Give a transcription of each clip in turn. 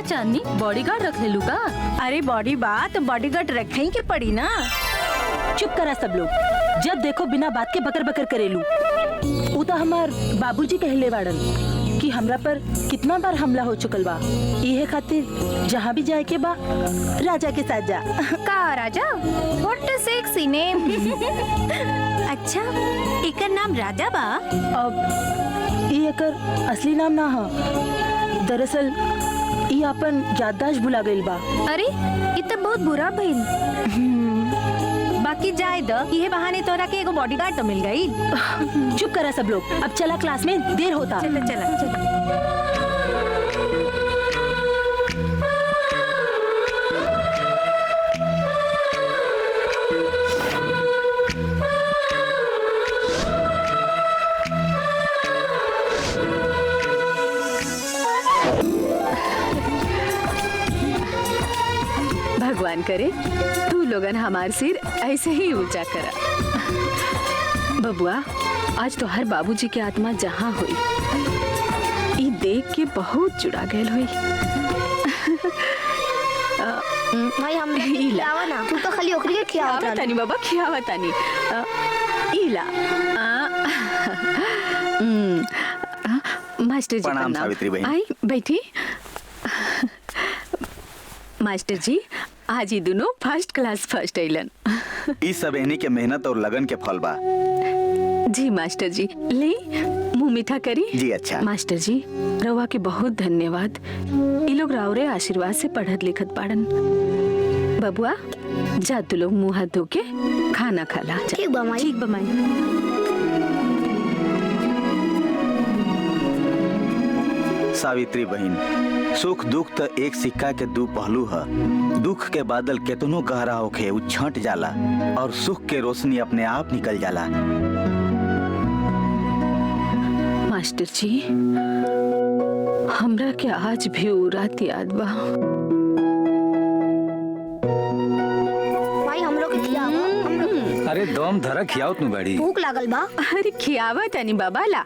चांदनी bodyguard रख ले लूका। अरे बॉडी बात तो बॉडीगार्ड रखे ही के पड़ी ना। चुप करा सब लोग, जब देखो बिना बात के बकर बकर करेलू। उ तो हमार बाबूजी कहले वाड़न कि हमरा पर कितना बार हमला हो चुकल बा, इहे खातिर जहाँ भी जाए के बा राजा के साथ जा। का राजा? What a sexy name. अच्छा, एकर नाम राजा बा? अब ई एकर असली नाम ना हा, दरअसल ई अपन याददाश्त भुला गइल बा। अरे ये तो बहुत बुरा भइल। बाकी जाए द, ये बहाने तोरा के एगो बॉडीगार्ड तो मिल गई। चुप करा सब लोग, अब चला क्लास में, देर होता। चला चला चला। भगवान करे तू लोगन हमार सिर ऐसे ही ऊंचा करा। बबुआ, आज तो हर बाबूजी के आत्मा जहाँ हुई ई देख के बहुत जुड़ा गयल हुई। भाई हम खिलावा ना, तू तो खाली ओकरी के खिलावा तानी बाबा, खियावा तानी। इला मास्टर जी प्रणाम सावित्री बहन। आई बैठी। मास्टर जी, आज ही दोनों फर्स्ट क्लास फर्स्ट अइलन। इस सब इन्हीं के मेहनत और लगन के फल बा। जी मास्टर जी, ले मुंह मीठा करी। जी अच्छा। मास्टर जी, रवा के बहुत धन्यवाद। ये लोग रावरे आशीर्वाद से पढ़त लिखत पाड़न। बबुआ, जा तू लोग मुंह हाथ धो के खाना खाला। ठीक बा माई। ठीक बा माई। सावित्री बहन, सुख दुख तो एक सिक्का के दो पहलू है। दुख के बादल केतनो गहरा होके उ छंट जाला और सुख के रोशनी अपने आप निकल जाला। मास्टर जी, हमरा के आज भी उ रात याद बा। भाई हम लोग के खिलावा। अरे दम धरा खियाओ तू गाड़ी। भूख लागल बा। अरे खियावा तनी बाबा ला।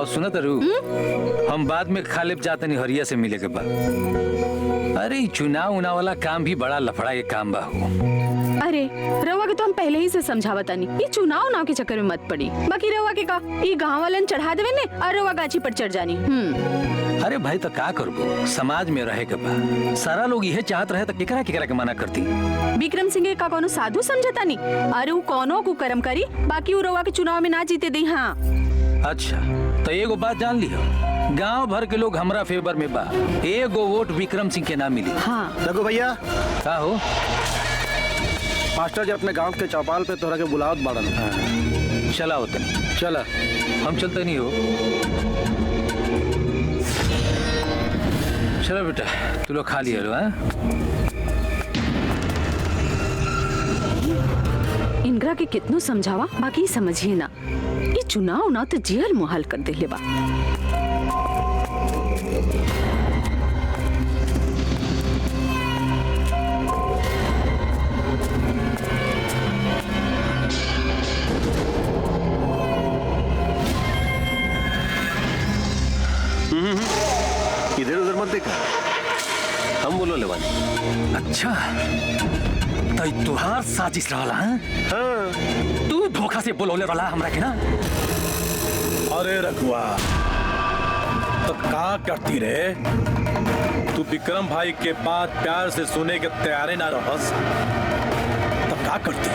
सुना तरू, हम बाद में खा ले जाते नहीं, हरिया से मिले के बाद। अरे चुनाव उना वाला काम भी बड़ा लफड़ा ये काम बा हो। अरे रवा के तो हम पहले ही से समझावा तानी, ये चुनाव नाव के चक्कर में मत पड़ी। बाकी रवा के का ये गांव वालन चढ़ा देवे ने और रवा गाछी पर चढ़ जानी। अरे भाई तो का करबो, समाज में रहे के बा। सारा लोग यह चाहत रहे तो केकरा केकरा के मना करती। विक्रम सिंह का कोनो साधु समझता नहीं। अरे वो कोनो कुकर्म करी, बाकी वो रवा के चुनाव में ना जीते दी। हाँ अच्छा, तो एगो बात जान लियो, गांव भर के लोग हमरा फेवर में बा। एगो वोट विक्रम सिंह के नाम मिली। हाँ रघु भैया, का हो? मास्टर जी अपने गांव के चौपाल पे तोरा के बुलावत बाड़न। हाँ। चला होता नहीं, चला हम चलते नहीं हो। चलो बेटा, तू लोग खा लिया लो। इनकरा के कितनो समझावा, बाकी समझिए ना। ये चुनाव ना तो जेल मुहाल कर दे ले बा। इधर उधर मत देखा, हम बोलो लेवानी। अच्छा, तो तुहार साजिश रहला। हाँ, तू धोखा से बोलोले वाला हमरा के ना। अरे रघुआ, तो का करती रे? तू विक्रम भाई के बात प्यार से सुने के तैयार ना रहस, तो का करती?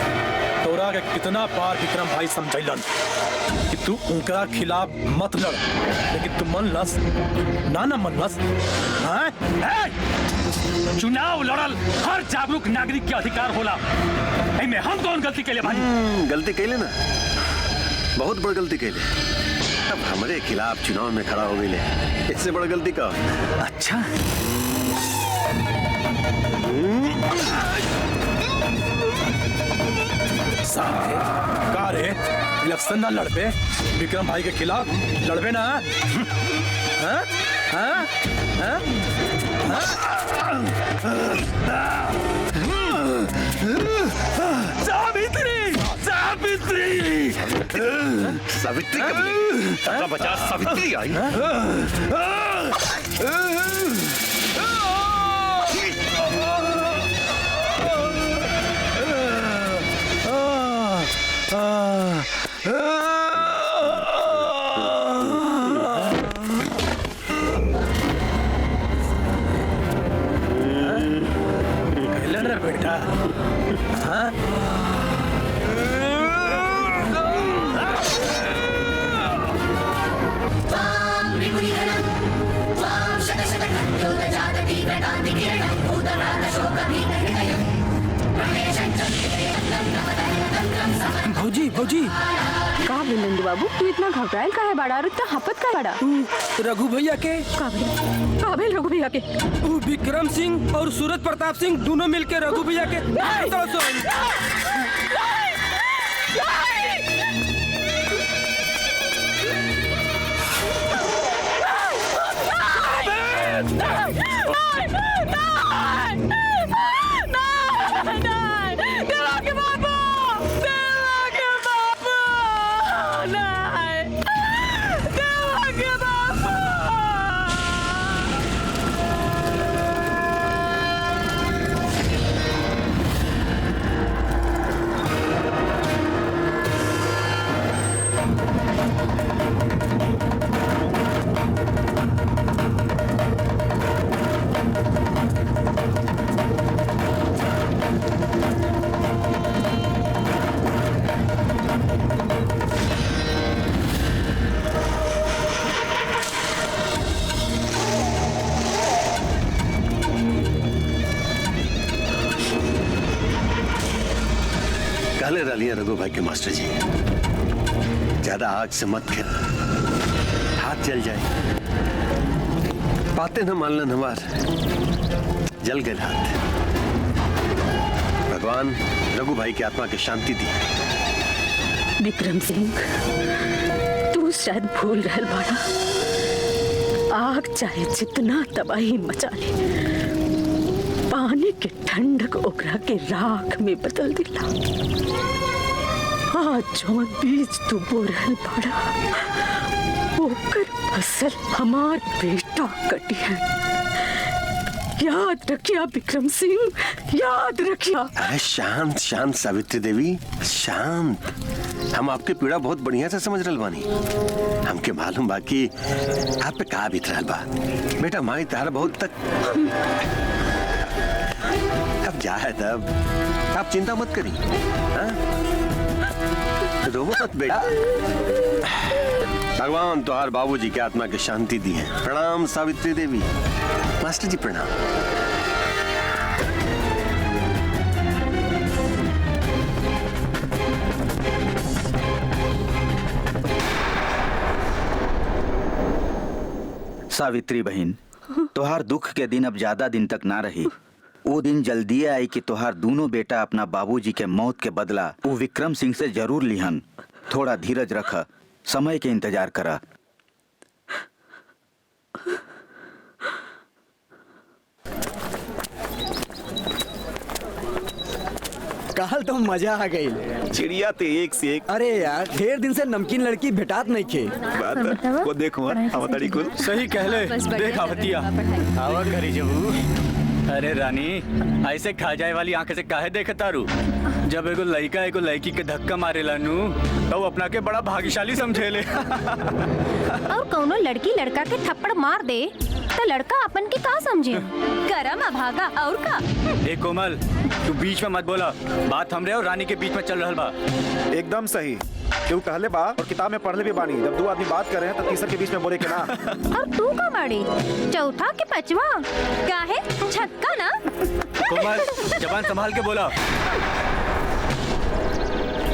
तोरा के कितना बार विक्रम भाई समझैलन कि तू उनका खिलाफ मत लड़, लेकिन तू मनलस ना मनलस। हाँ? चुनाव लड़ल हर जागरूक नागरिक के अधिकार होला। एमे हम कौन गलती कैले भाई? गलती कैले ना, बहुत बड़ गलती कैले। अब हमारे खिलाफ चुनाव में खड़ा हो गई, इससे बड़ा गलती का? अच्छा, का रे, इलेक्शन ना लड़बे विक्रम भाई के खिलाफ? लड़बे ना? हाँ? हाँ? हाँ? सावित्री, सावित्री, सावित्री का बचा, सावित्री आई। लड़ रहा बेटा। हाँ? भौजी भौजी का नंदू बाबू तू इतना घबराइल का है बड़ा और इतना हपत का बड़ा? रघु भैया के काबिल रघु भैया के विक्रम सिंह और सूरज प्रताप सिंह दोनों मिलके रघु भैया के काले डालिए रघु भाई के मास्टर जी, ज्यादा आग से मत खेल, हाथ जल जाए। बातें न मानलन हमार, जल गए हाथ। भगवान रघु भाई की आत्मा की शांति दी। विक्रम सिंह तू शायद भूल रहल बाड़ा, आग चाहे जितना तबाही मचा ले, पानी के ठंडक ओकरा के राख में बदल दिला। आज जो बीज तू बो रहल बाड़ा, ओकर फसल हमार बेटा कटी है। याद रखिया विक्रम सिंह, याद रखिया। अरे शांत शांत सावित्री देवी, शांत। हम आपके पीड़ा बहुत बढ़िया से समझ रहल बानी। हमके मालूम बा कि आप पे का बीत रहल बा। बेटा माई तारा बहुत तक अब जा है तब आप चिंता मत करी। रोवो मत बेटा। भगवान तुहार बाबूजी की आत्मा की शांति दी है। प्रणाम सावित्री देवी। मास्टर जी प्रणाम। सावित्री बहन, तोहार दुख के दिन अब ज्यादा दिन तक ना रही। वो दिन जल्दी आई कि तोहार दोनों बेटा अपना बाबूजी के मौत के बदला वो विक्रम सिंह से जरूर लिहन। थोड़ा धीरज रख, समय के इंतजार करा। कहल तो मजा आ गई। चिड़िया ते एक से एक। अरे यार ढेर दिन से नमकीन लड़की भेटात नहीं खे। वो देखो आवताड़ी कुल सही कहले, देख आवतिया। आवा करी जबू। अरे रानी, ऐसे खा जाए वाली आंखें से काहे देखे तारू? जब एगो लड़का एगो लड़की के धक्का मारेला नु तो अपना के बड़ा भाग्यशाली समझेले। और कौनो लड़की लड़का के थप्पड़ मार दे तो लड़का अपन के का समझे? गरम अभागा और का? ए कोमल, तू बीच में मत बोला। बात हमरे और रानी के बीच में चल रहल बा। एकदम सही। क्यों कहले बा और किताब में पढ़ले भी बानी, जब दो आदमी बात कर रहे हैं तो तीसरे के बीच में बोले के ना। और तू का बाड़ी? चौथा के पचवा काहे? छक्का ना? कोमल, जबान संभाल के बोला।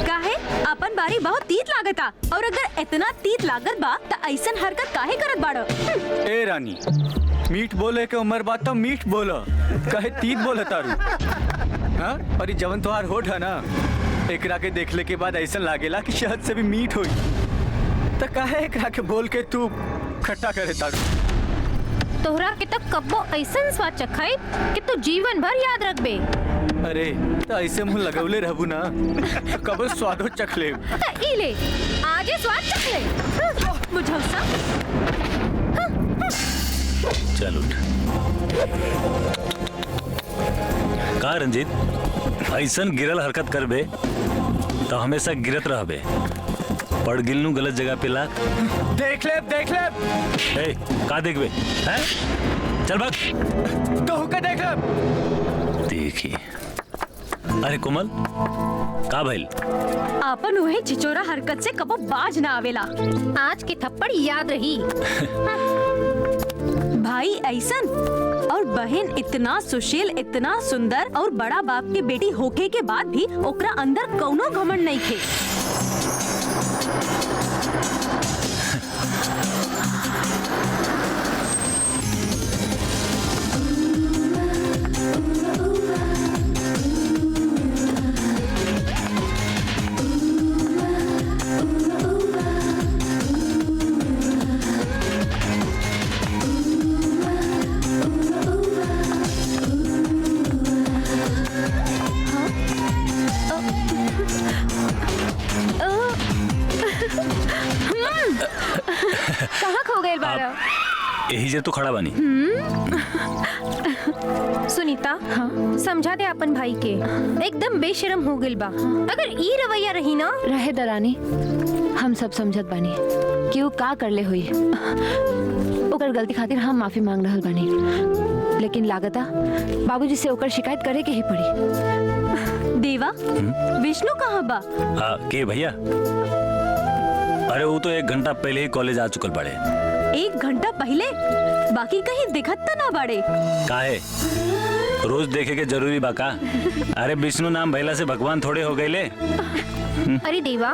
काहे? अपन बारी बहुत तीत लागता, और अगर इतना तीत लागत बा तो ऐसन हरकत काहे करत बाड़ो? ए रानी, मीठ बोले के उम्र बात तो मीठ बोला, कहे तीत बोला तारू। हाँ? और ये जवन तोहार होठ है ना, एकरा के देखले के बाद ऐसा लागेला कि शहद से भी मीठ होई। तो काहे एकरा के बोल के तू खट्टा करे तारू? तोहरा के तो कब्बो ऐसन स्वाद चखाई कि तू जीवन भर याद रखबे। अरे तो ऐसे मुंह लगौले रहबू ना तो कब स्वादो चख ले। ई ले, आजे स्वाद चख ले। बुझौ सा? चल उठ। का रंजीत, ऐसन गिरल हरकत करबे तो हमेशा गिरत रहबे, पड़ गिलनू गलत जगह पे लाग। देख ले ए, का देखबे हैं? चल भाग। कहू के देख ले। देखी। अरे कोमल, का भइल? आपन उहे चिचोरा हरकत से कबो बाज ना आवेला। आज की थप्पड़ याद रही। भाई ऐसन और बहन इतना सुशील, इतना सुंदर और बड़ा बाप के बेटी होके के बाद भी ओकरा अंदर कौनो घमंड नहीं थे। कहाँ खो गए बारा? यही जे तो खड़ा बानी। सुनीता, हाँ? समझा दे अपन भाई के, एकदम बेशरम हो गइल बा। अगर ई रवैया रही ना। रहे दरानी, हम सब समझत बानी कि वो का कर ले हुई। ओकर गलती खातिर हम माफी मांग रहल बानी, लेकिन लागता बाबूजी से ओकर शिकायत करे के ही पड़ी। देवा, विष्णु कहाँ बा? के भैया? अरे वो तो 1 घंटा पहले ही कॉलेज आ चुकल बड़े। 1 घंटा पहले? बाकी कहीं दिखत त ना बड़े। काहे? रोज देखे के जरूरी बाका? अरे विष्णु नाम भैला से भगवान थोड़े हो गए ले। अरे देवा,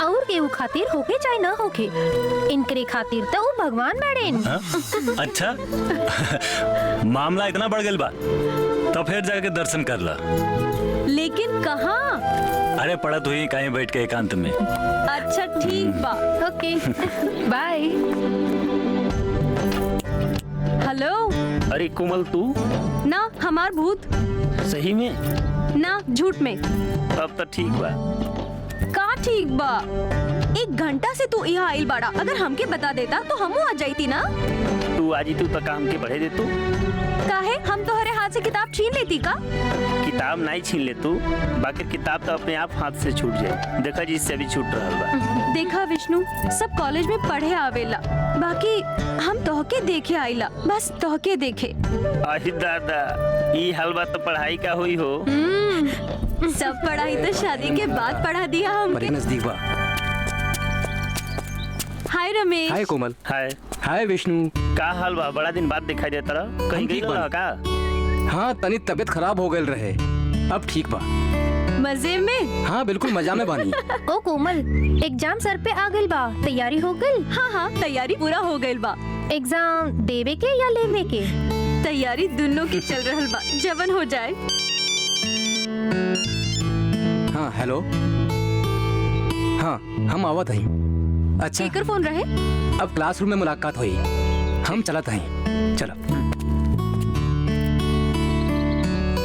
और केहू खातिर होके चाहे ना होके, इनकरे खातिर तो वो भगवान बैठेन। अच्छा। मामला इतना बढ़ गया बा, तो फिर जाके दर्शन कर ला। लेकिन कहाँ? अरे पढ़त हुई कहीं बैठ के एकांत में। अच्छा ठीक बा, ओके बाय। हेलो। अरे कोमल, तू ना हमार भूत। सही में? ना झूठ में। अब तो ठीक बा। का ठीक बा? 1 घंटा से तू यहाँ आइल बाड़ा, अगर हमके बता देता तो हमू आ जाती ना। तू आजी तू तो काम के बढ़े दे तू। काहे? हम तोहरे हाथ से किताब छीन लेती का? किताब नहीं छीन ले तू, बाकी किताब तो अपने आप हाथ से छूट जाए। देखा जी, इससे भी छूट रहा बा। देखा विष्णु, सब कॉलेज में पढ़े आवेला, बाकी हम तोहके देखे आइला, बस तोहके देखे। अहि दादा, ई हलवा तो पढ़ाई का हुई हो। सब पढ़ाई तो शादी के बाद पढ़ा दिया हमके। नजदीक बा। हाय रमेश। हाय कोमल। हाय विष्णु। का हाल बा? बड़ा दिन बाद दिखाई देता रहा, कहीं गई रहा का? हाँ, तनी तबीयत खराब हो गई रहे, अब ठीक बा। मजे में? हाँ बिल्कुल मजा में बानी। ओ कोमल, एग्जाम सर पे आ गइल बा, तैयारी हो गइल? हाँ, तैयारी पूरा हो गइल बा। एग्जाम देवे के या लेवे के? तैयारी दोनों की चल रहल बा, जवन हो जाए। हाँ हेलो। हाँ, हम आवत हई। अच्छा, स्पीकर फोन रहे? अब क्लासरूम में मुलाकात हुई, हम चलत हई। चलो।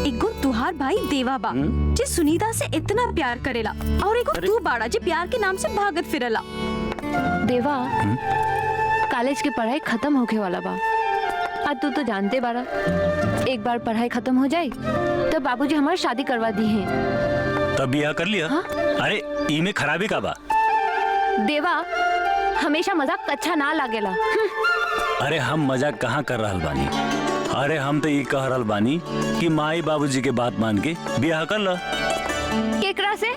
एगो तुहार भाई देवा बा, जे सुनीता से इतना प्यार करेला, और एगो तू बाड़ा जे प्यार के नाम से भागत फिरला। देवा, कॉलेज की पढ़ाई खत्म होके वाला बा। आज तू तो जानते बाड़ा, एक बार पढ़ाई खत्म हो जाए तो बाबूजी हमारी शादी करवा दी है। तब बियाह कर लिया। हाँ? अरे ई में खराबी का बा? देवा, हमेशा मजाक अच्छा ना लागेला। अरे हम मजाक कहाँ कर रहल बानी? अरे हम तो ये कह रहल बानी कि माई बाबूजी के बात मान के बियाह कर ला। केकरा से?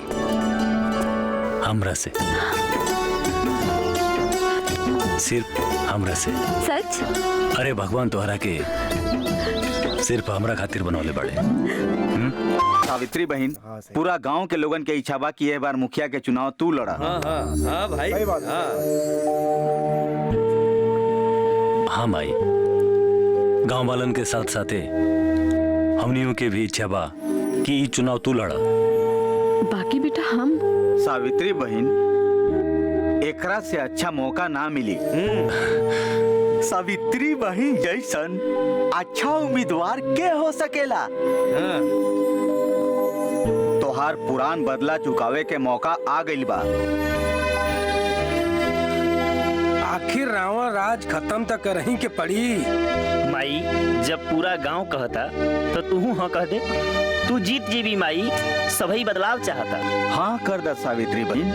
हमरा से, सिर्फ हमरा से। सच? अरे भगवान तोहरा के सिर्फ हमरा खातिर बनौले बड़े। सावित्री बहन, पूरा गांव के लोगन के इच्छा बा कि यह बार मुखिया के चुनाव तू लड़ा। हाँ भाई। हाँ माई, गांव वालन के साथ साथे हमनियों के भी इच्छा बा कि ई चुनाव तू लड़ा। बाकी बेटा हम। सावित्री बहन, एकरा से अच्छा मौका ना मिली। सावित्री बहन जैसन अच्छा उम्मीदवार के हो सकेला। तोहार पुरान बदला चुकावे के मौका आ गइल बा। आखिर रावण आज खत्म तक करही के पड़ी। माई जब पूरा गांव कहता तो तू हाँ कह दे। तू जीत जीवी माई, सभी बदलाव चाहता। हाँ कर द सावित्री बहन।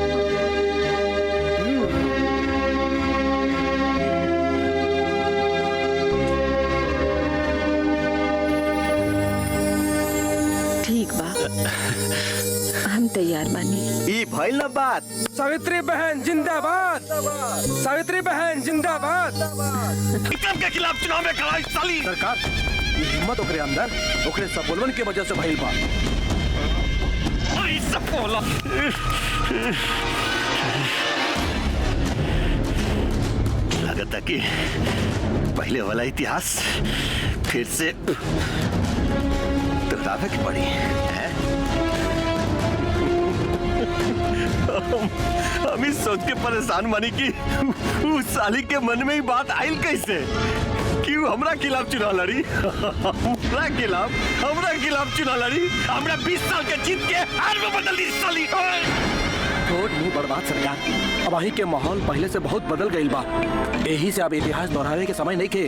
ठीक बा, हम तैयार बानी। ई भइल ना बात। सावित्री बहन जिंदाबाद, सावित्री बहन जिंदाबाद। विक्रम के खिलाफ चुनाव में खड़ा साली सरकार, ये हिम्मत ओकरे अंदर ओकरे सबोलवन के वजह से भइल बा। सब बोला लगता कि पहले वाला इतिहास फिर से दोहरावे की पड़ी है। हम इस सोच के परेशान मानी कि उस साली के मन में ही बात आयल कैसे कि वो हमरा खिलाफ चुनाव लड़ी। हमरा खिलाफ चुनाव लड़ी। हमरा 20 साल के जीत के हार में बदल दी साली। छोट मुंह बर्बाद सरकार, अब वही के माहौल पहले से बहुत बदल गई बा। यही से अब इतिहास दोहरावे के समय नहीं के।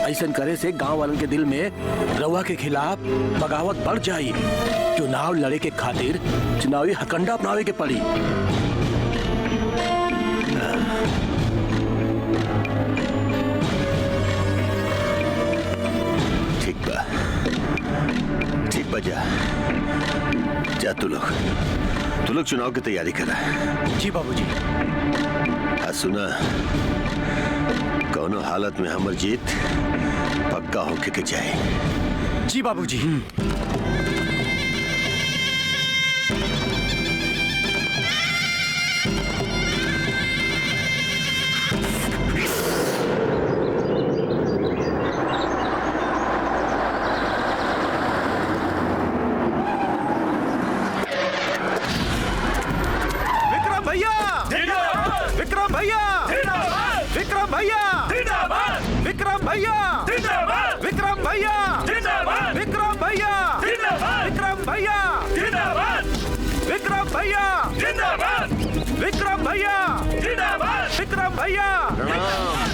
ऐसा करे से गांव वालों के दिल में रउआ के खिलाफ बगावत बढ़ जाई। चुनाव लड़े के खातिर चुनावी हकंडा अपनावे के पड़ी। ठीक बा जा तू लोग चुनाव की तैयारी करा। जी बाबूजी। सुना, कौनो हालत में हमर जीत पक्का होके के जाए। जी बाबूजी।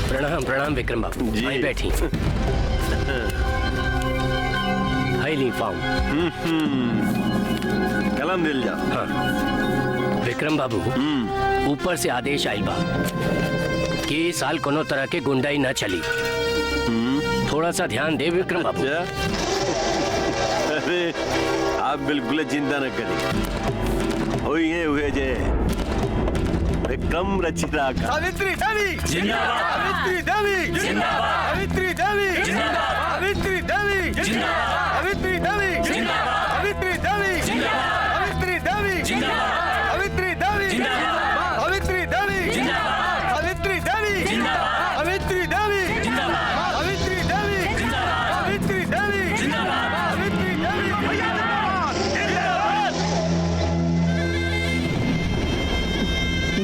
प्रणाम प्रणाम विक्रम बाबू जी। आई बैठी। हाईली फॉर्म कलम मिल जा। हाँ। विक्रम बाबू, ऊपर से आदेश आई बा कि इस साल कोनो तरह के गुंडाई न चली। थोड़ा सा ध्यान दे विक्रम बाबू। अरे आप बिल्कुल चिंता न करें। हुए जे विक्रम रचिता का। सावित्री देवी जिंदाबाद, सावित्री देवी जिंदाबाद, सावित्री देवी जिंदाबाद, सावित्री देवी जिंदाबाद, सावित्री देवी जिंदाबाद, सावित्री देवी जिंदाबाद, सावित्री देवी जिंदाबाद, सावित्री देवी जिंदाबाद, सावित्री देवी जिंदाबाद, सावित्री देवी जिंदाबाद, सावित्री देवी जिंदाबाद, सावित्री देवी जिंदाबाद, सावित्री देवी जिंदाबाद, सावित्री देवी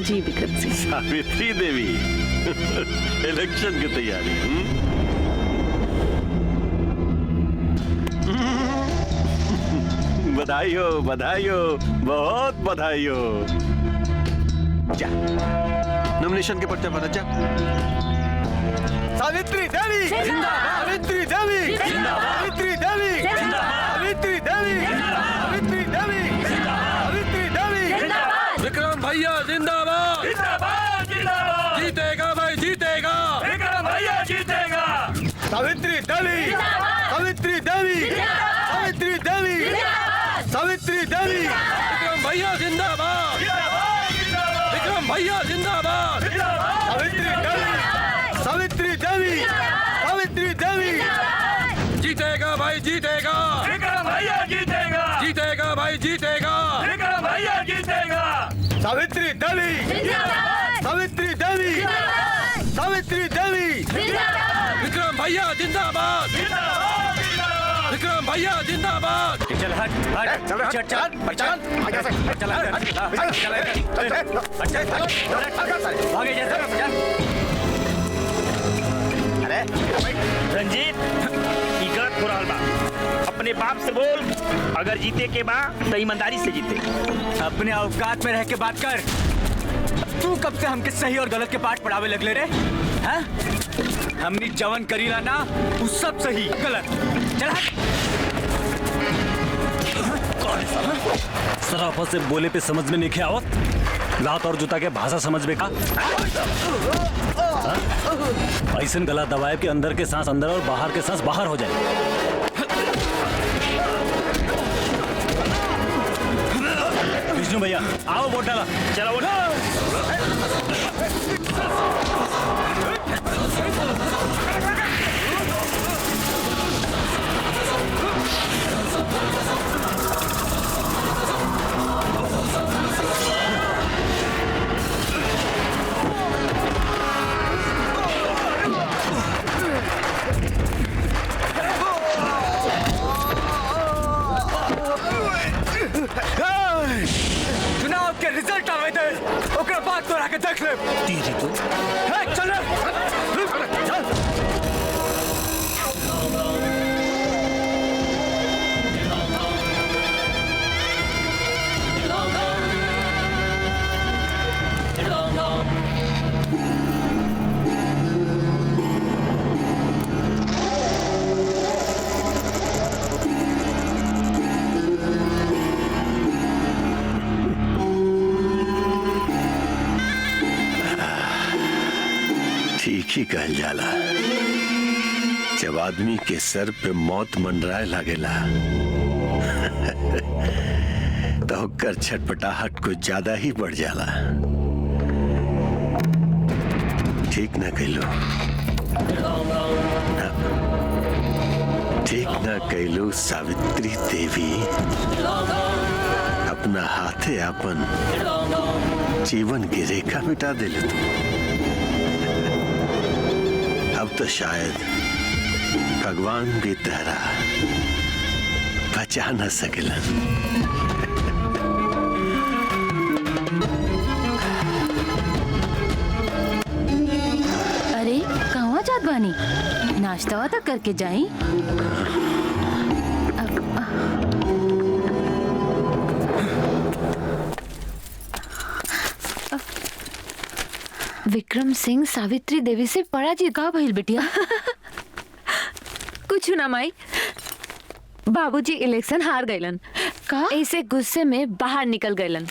जी विक्रम सिंह। सावित्री देवी इलेक्शन की तैयारी। बधाई हो, बहुत बधाई हो। जा नॉमिनेशन के पर्चे भरा। जा। सावित्री देवी जिंदाबाद, सावित्री देवी जिंदाबाद, सावित्री देवी जिंदाबाद, सावित्री देवी जिंदाबाद, सावित्री देवी जिंदाबाद, सावित्री देवी जिंदाबाद। विक्रम भैया जिंदाबाद, जिंदाबाद जिंदाबाद। जीतेगा भाई जीतेगा, विक्रम भैया जीतेगा। सावित्री देवी सावित्री देवी सावित्री देवी सावित्री देवी। विक्रम भैया जिंदाबाद, विक्रम भैया जिंदाबाद। सावित्री देवी सावित्री देवी जीतेगा भाई जीतेगा, विक्रम भैया जीतेगा। जीतेगा भाई जीतेगा, विक्रम भैया जीतेगा। सावित्री देवी सावित्री देवी सावित्री देवी। विक्रम भैया जिंदाबाद, विक्रम भैया जिंदाबाद। चल हट हट चल चल चल चल आगे जैसा। अरे रंजीत ई गलत हो रहल बा। अपने बाप से बोल, अगर जीते के बा तो ईमानदारी से जीते। अपने औकात में रह के बात कर। तू कब से हमके सही और गलत के पाठ पढ़ावे लगले रे? हाँ? हमनी जवन करीला ना वो सब सही गलत। चल सराफा से बोले पे समझ में नहीं खे आवत। लात और जूता के भाषा समझ में का ऐसा गला दबाए कि अंदर के सांस अंदर और बाहर के सांस बाहर हो जाए। विष्णु भैया आओ वोट डाला। चलो वोट चुनाव के रिजल्ट आवे थे ओकरा बाद तोरा के देख ले। दीदी तो चल ठीक ही कहल जाला, जब आदमी के सर पे मौत मंडराए लागेला तो ओकर छटपटाहट कुछ ज्यादा ही बढ़ जाला। ठीक न कैलो, ठीक न कैलो सावित्री देवी, अपना हाथे अपन जीवन की रेखा मिटा दिले तू। अब तो शायद भगवान भी तेरा बचा न सकेलन। अरे कहवा जात बानी? नाश्ता तो करके जाई। विक्रम सिंह सावित्री देवी से पराजित का भइल बिटिया? कुछ ना माई, बाबूजी इलेक्शन हार गइलन का ऐसे गुस्से में बाहर निकल गइलन।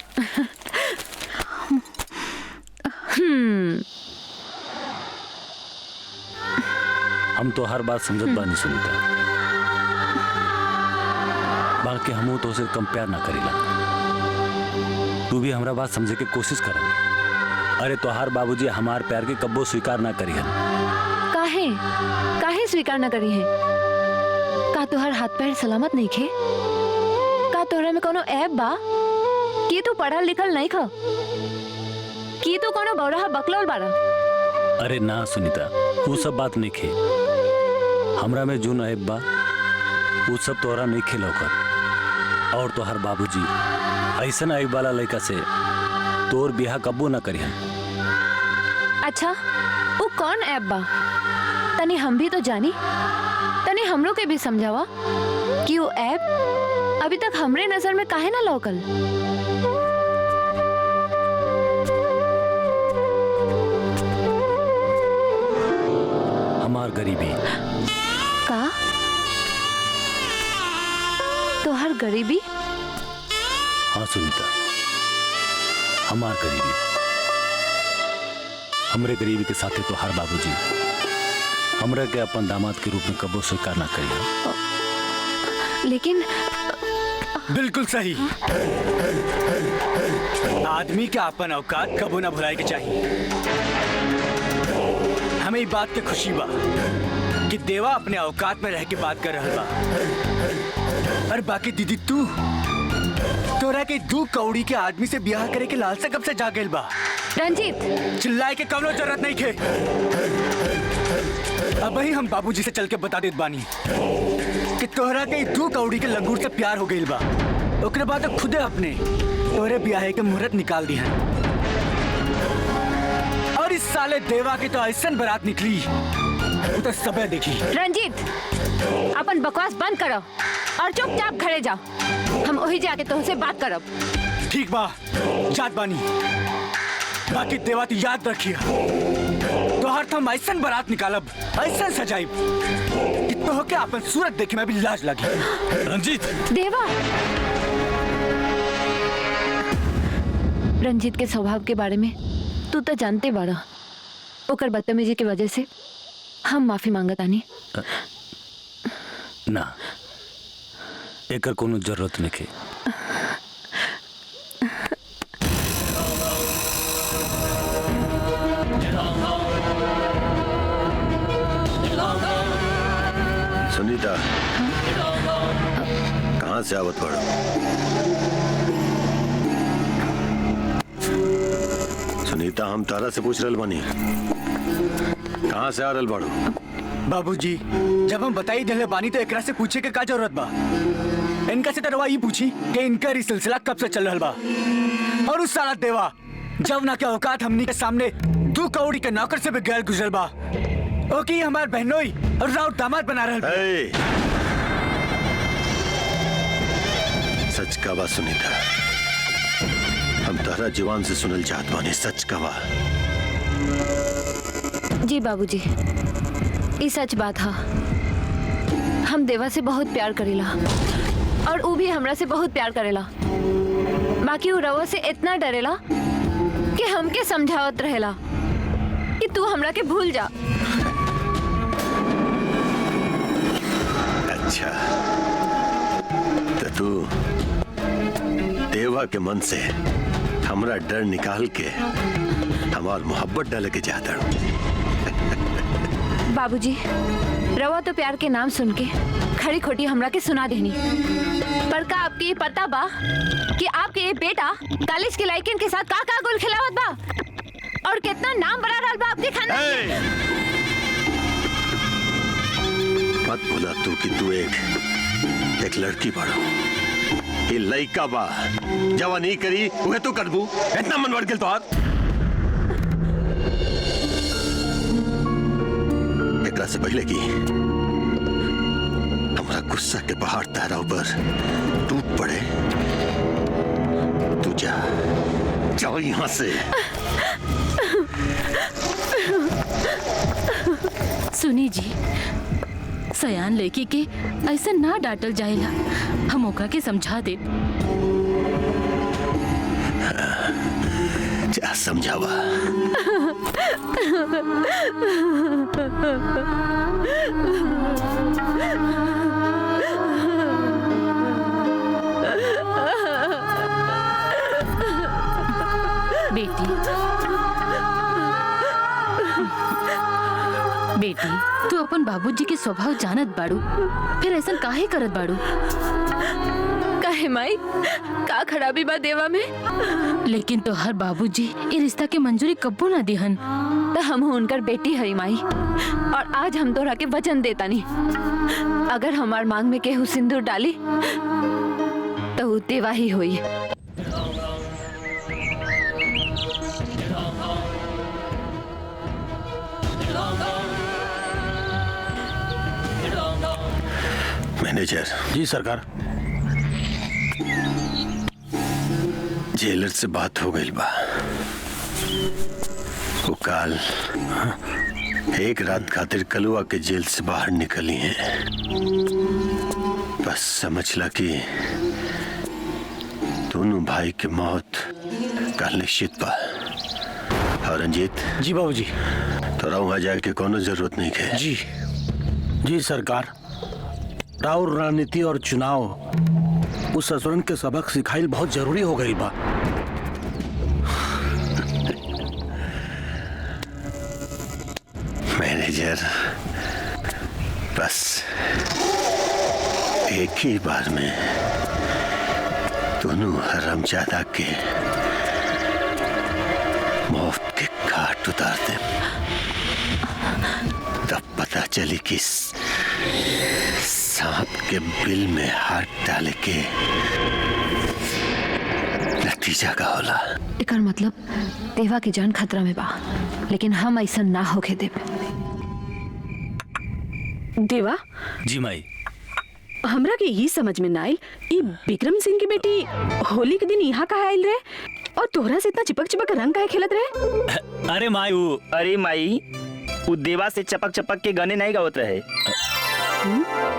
हम तो हर बात समझत बानी सुनीता, बाकी हमू तो उसे कम प्यार ना करीला। तू भी हमरा बात समझे के कोशिश कर। अरे तोहार बाबूजी हमार प्यार के कब्बो स्वीकार ना करी है। काहे काहे स्वीकार न करी है? का तोहर हाथ पैर सलामत नहीं खे? का तोहरा में कोनो ऐब बा कि तू पढ़ल लिखल नहीं खा? कि तू कोनो बौराहा बकलौल बाड़ा? अरे ना सुनीता, वो सब बात नहीं खे। हमरा में जून ऐब बा वो सब तोहरा नहीं खे लौकत। और तोहर बाबूजी ऐसा ऐब वाला लड़का से तोर बिहा कब्बो ना करिहन। अच्छा वो कौन ऐप बा? तनी हम भी तो जानी, तनी हमरो के भी समझावा कि वो ऐप अभी तक हमरे नजर में काहे ना लौकल। हमार गरीबी। का तोहर गरीबी? हाँ सुनीता, हमार गरीबी। हमरे गरीबी के साथे तो हर बाबूजी हमरा के अपन दामाद के रूप में कबो स्वीकार ना करिया। लेकिन बिल्कुल सही। आदमी के अपन औकात कबो ना भुलाए के चाहिए। हमें ई बात के खुशी बा कि देवा अपने औकात में रह के बात कर रहा बा। और बाकी दीदी तोरा के दू कौड़ी के आदमी से ब्याह करे के लालसा कब से जागेल बा? रंजीत, चिल्लाए के कवनो जरूरत नहीं खे। अब ही हम बाबूजी से चल के बता देत बानी कि तोहरा के दू कौड़ी के लंगूर से प्यार हो गइल बा। ओकरे बाद खुदे अपने तोरे ब्याह के मुहूर्त निकाल दी है। और इस साले देवा की तो ऐसन बारात निकली वो तो सबे देखी। रंजीत, अपन बकवास बंद करो और चुपचाप घरे जाओ। हम वही जाके तुमसे बात करब। ठीक बा, जात बानी। बाकी देवा तू याद रखिए, तोहर तोहार तो हम ऐसा बारात निकालब, ऐसा सजाइब कि तो के अपन सूरत देखे में भी लाज लगी। रंजीत देवा, रंजीत के स्वभाव के बारे में तू तो जानते बाड़ा। ओकर बदतमीजी की वजह से हम माफी मांगत आनी। ना, एकर कोनो जरूरत नहीं के। सुनीता, कहाँ से आवत पड़ो? सुनीता, हम तारा से पूछ रहल बानी, कहाँ से आ रहल बाड़ो? बाबूजी, जब हम बताई दिले बानी तो एकरा से पूछे के का जरूरत बा? इनका से तरवा ये पूछी कि इनका ये सिलसिला कब से चल रहल बा। और उस साला देवा जब ना के औकात हमनी के सामने 2 कौड़ी के नौकर से भी गैर गुजरल बा। ओके हमार बहनोई और राउत दामाद बना रहल बा। सच का बा सुनीता, हम तारा जवान से सुनल चाहत बानी, सच का बा। जी बाबूजी, ये सच बात है। हम देवा से बहुत प्यार करेला और वो भी हमरा से बहुत प्यार करेला। बाकी वो रवा से इतना डरेला कि हमके समझावत रहेला कि तू हमरा के भूल जा। अच्छा, तो तू देवा के मन से हमरा डर निकाल के हमार मोहब्बत डाले के चाहता हूँ। बाबूजी, रवा तो प्यार के नाम सुन के खड़ी खोटी हमरा के सुना देनी। पर का आपके ये पता बा कि आपके ये बेटा कॉलेज के लड़किन के साथ का गोल खिलावत बा और कितना नाम बना रहा बा आपके खानदान में? मत बोला तू कि तू एक लड़की पढ़ो। ये लड़का बा, जवा नहीं करी वह तू करबू। इतना मन बढ़ गया तो एकरा से पहले की हमारा गुस्सा के पहाड़ तारा ऊपर टूट पड़े, तू जा जाओ यहाँ से। सुनी जी, सयान लड़की के ऐसा ना डांटल जाएला, हम ओका के समझा दे। जा समझावा। बेटी, तू अपन बाबूजी के स्वभाव जानत बाड़ू, फिर ऐसा काहे करत बाड़ू? काहे माई, का खराबी बा देवा में? लेकिन तो हर बाबूजी ये रिश्ता के मंजूरी कब्बो ना दिहन। तो हम उनकर बेटी हई माई, और आज हम तोरा के वचन देता नहीं, अगर हमार मांग में केहू सिंदूर डाली तो वो देवा ही हुई। मैनेजर जी सरकार। जेलर से बात हो गई बा, वो काल एक रात खातिर कलुआ के जेल से बाहर निकली हैं। बस समझ ला कि दोनों भाई की मौत कल निश्चित बा। और रंजीत जी बाबूजी, तोरा वहां जाए के कोनो जरूरत नहीं है। जी जी सरकार, राउर रणनीति और चुनाव उस ससुरन के सबक सिखाइल बहुत जरूरी हो गई बा। मैनेजर, बस एक ही बार में दोनों हरामजादा के मौत के घाट उतार दे, तब पता चली कि सांप के बिल में हाथ डाल के नतीजा का होला। एकर मतलब देवा की जान खतरा में बा, लेकिन हम ऐसा ना होके देब। देवा जी माई, हमरा के ये समझ में ना आइल, ई विक्रम सिंह की बेटी होली के दिन यहाँ कहाँ आइल रहे और तोहरा से इतना चिपक चिपक रंग काहे खेलत रहे? अरे माई, वो अरे माई, वो देवा से चपक चपक के गाने नहीं गावत रहे।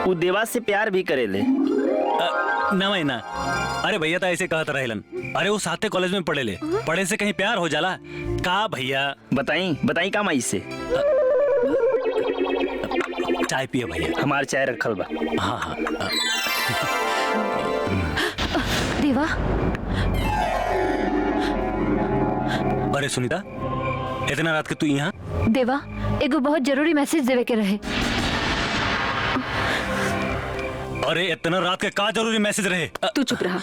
वो देवा से प्यार भी करेले। ना भाई ना, अरे भैया तो ऐसे कहत रहेलन। अरे वो साथे कॉलेज में पढ़े ले, पढ़े से कहीं प्यार हो जाला का भैया? बताई का माई से। चाय पिए भैया। हमार चाय रखल बा। हाँ हाँ। देवा, अरे सुनीता, इतना रात के तू यहाँ? देवा, एगो बहुत जरूरी मैसेज देवे के रहे। अरे इतना रात के का जरूरी मैसेज रहे? तू चुप रहा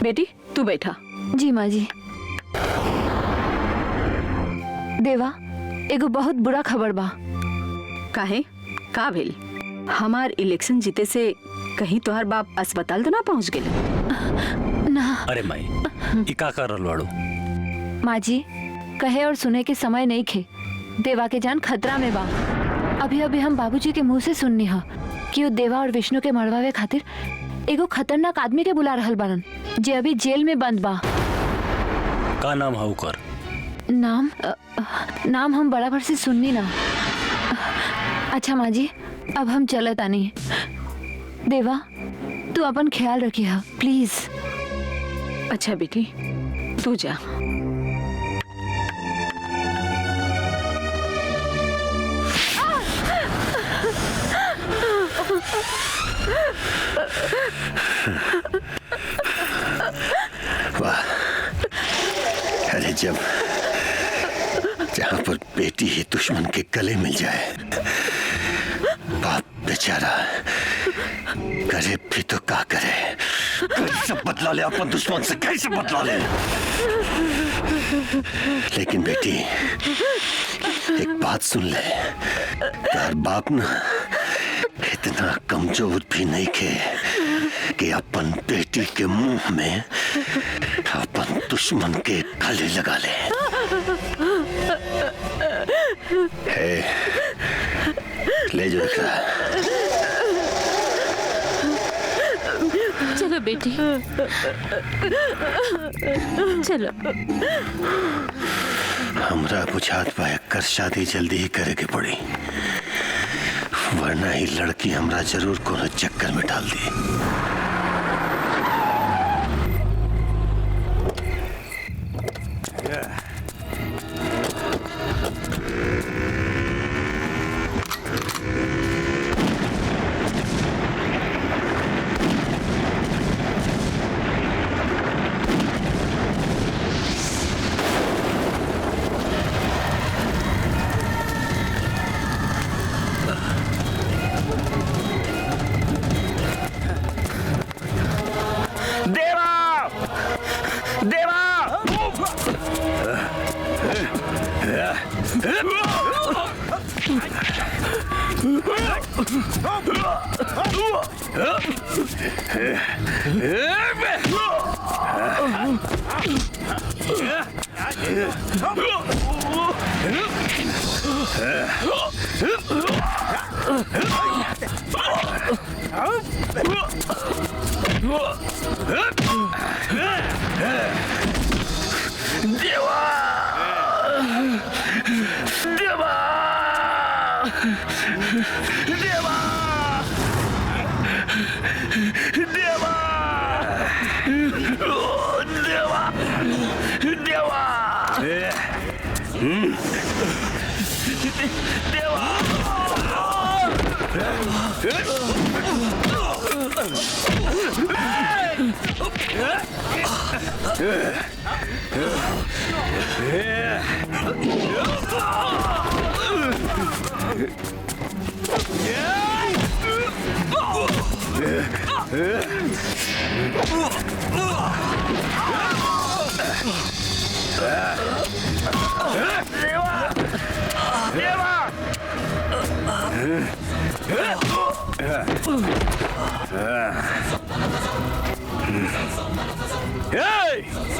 बेटी, तू बैठा। जी माँ जी। देवा, एगो बहुत बुरा खबर बा। काहे? का भेल? हमार इलेक्शन जीते से कहीं तोहर बाप अस्पताल तो ना पहुँच गए? ना। अरे माई, ई का कर रहल बाड़ू? माँ जी, कहे और सुने के समय नहीं खे। देवा के जान खतरा में बा। अभी अभी हम बाबूजी के मुंह से सुननी हा कि वो देवा और विष्णु के मरवावे खातिर एगो खतरनाक आदमी के बुला रहल बारन, जे अभी जेल में बंद बा। का नाम है ओकर? नाम हम बराबर से सुननी ना। अच्छा माँ जी, अब हम चलत आनी। देवा, तू अपन ख्याल रखी हा प्लीज। अच्छा बेटी, तू जा। वाह, अरे जब जहाँ पर बेटी ही दुश्मन के गले मिल जाए, बाप बेचारा करे भी तो क्या करे? कैसे बदला ले अपन दुश्मन से, कैसे बदला ले? लेकिन बेटी एक बात सुन ले, यार बाप ना इतना कमजोर भी नहीं के कि अपन बेटी के मुंह में अपन दुश्मन के गले लगा ले। ले जो दिख रहा। चलो बेटी, चलो। हमरा बुझात बा कर शादी जल्दी ही करे के पड़ी, वरना ही लड़की हमरा जरूर कोनो चक्कर में डाल दी।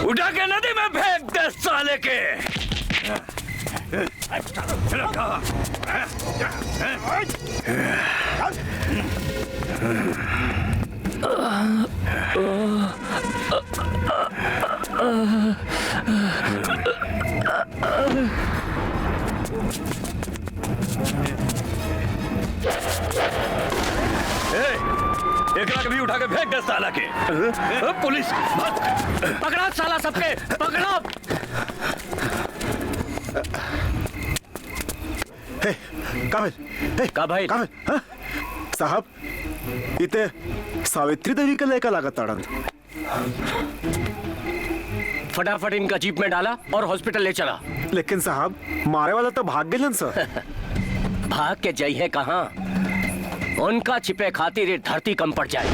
उठा के नदी में फेंक दे साले के। एकरा कभी उठा के फेंक दे साला के। पुलिस भाग। पकड़ा साला सबके, पकड़ो। काबिल साहब इथे सावित्री देवी का लेकर लागत ताड़न। फटाफट इनका जीप में डाला और हॉस्पिटल ले चला। लेकिन साहब मारे वाला तो भाग गए सर। भाग के जाई है कहाँ? उनका छिपे खातिर ये धरती कम पड़ जाए।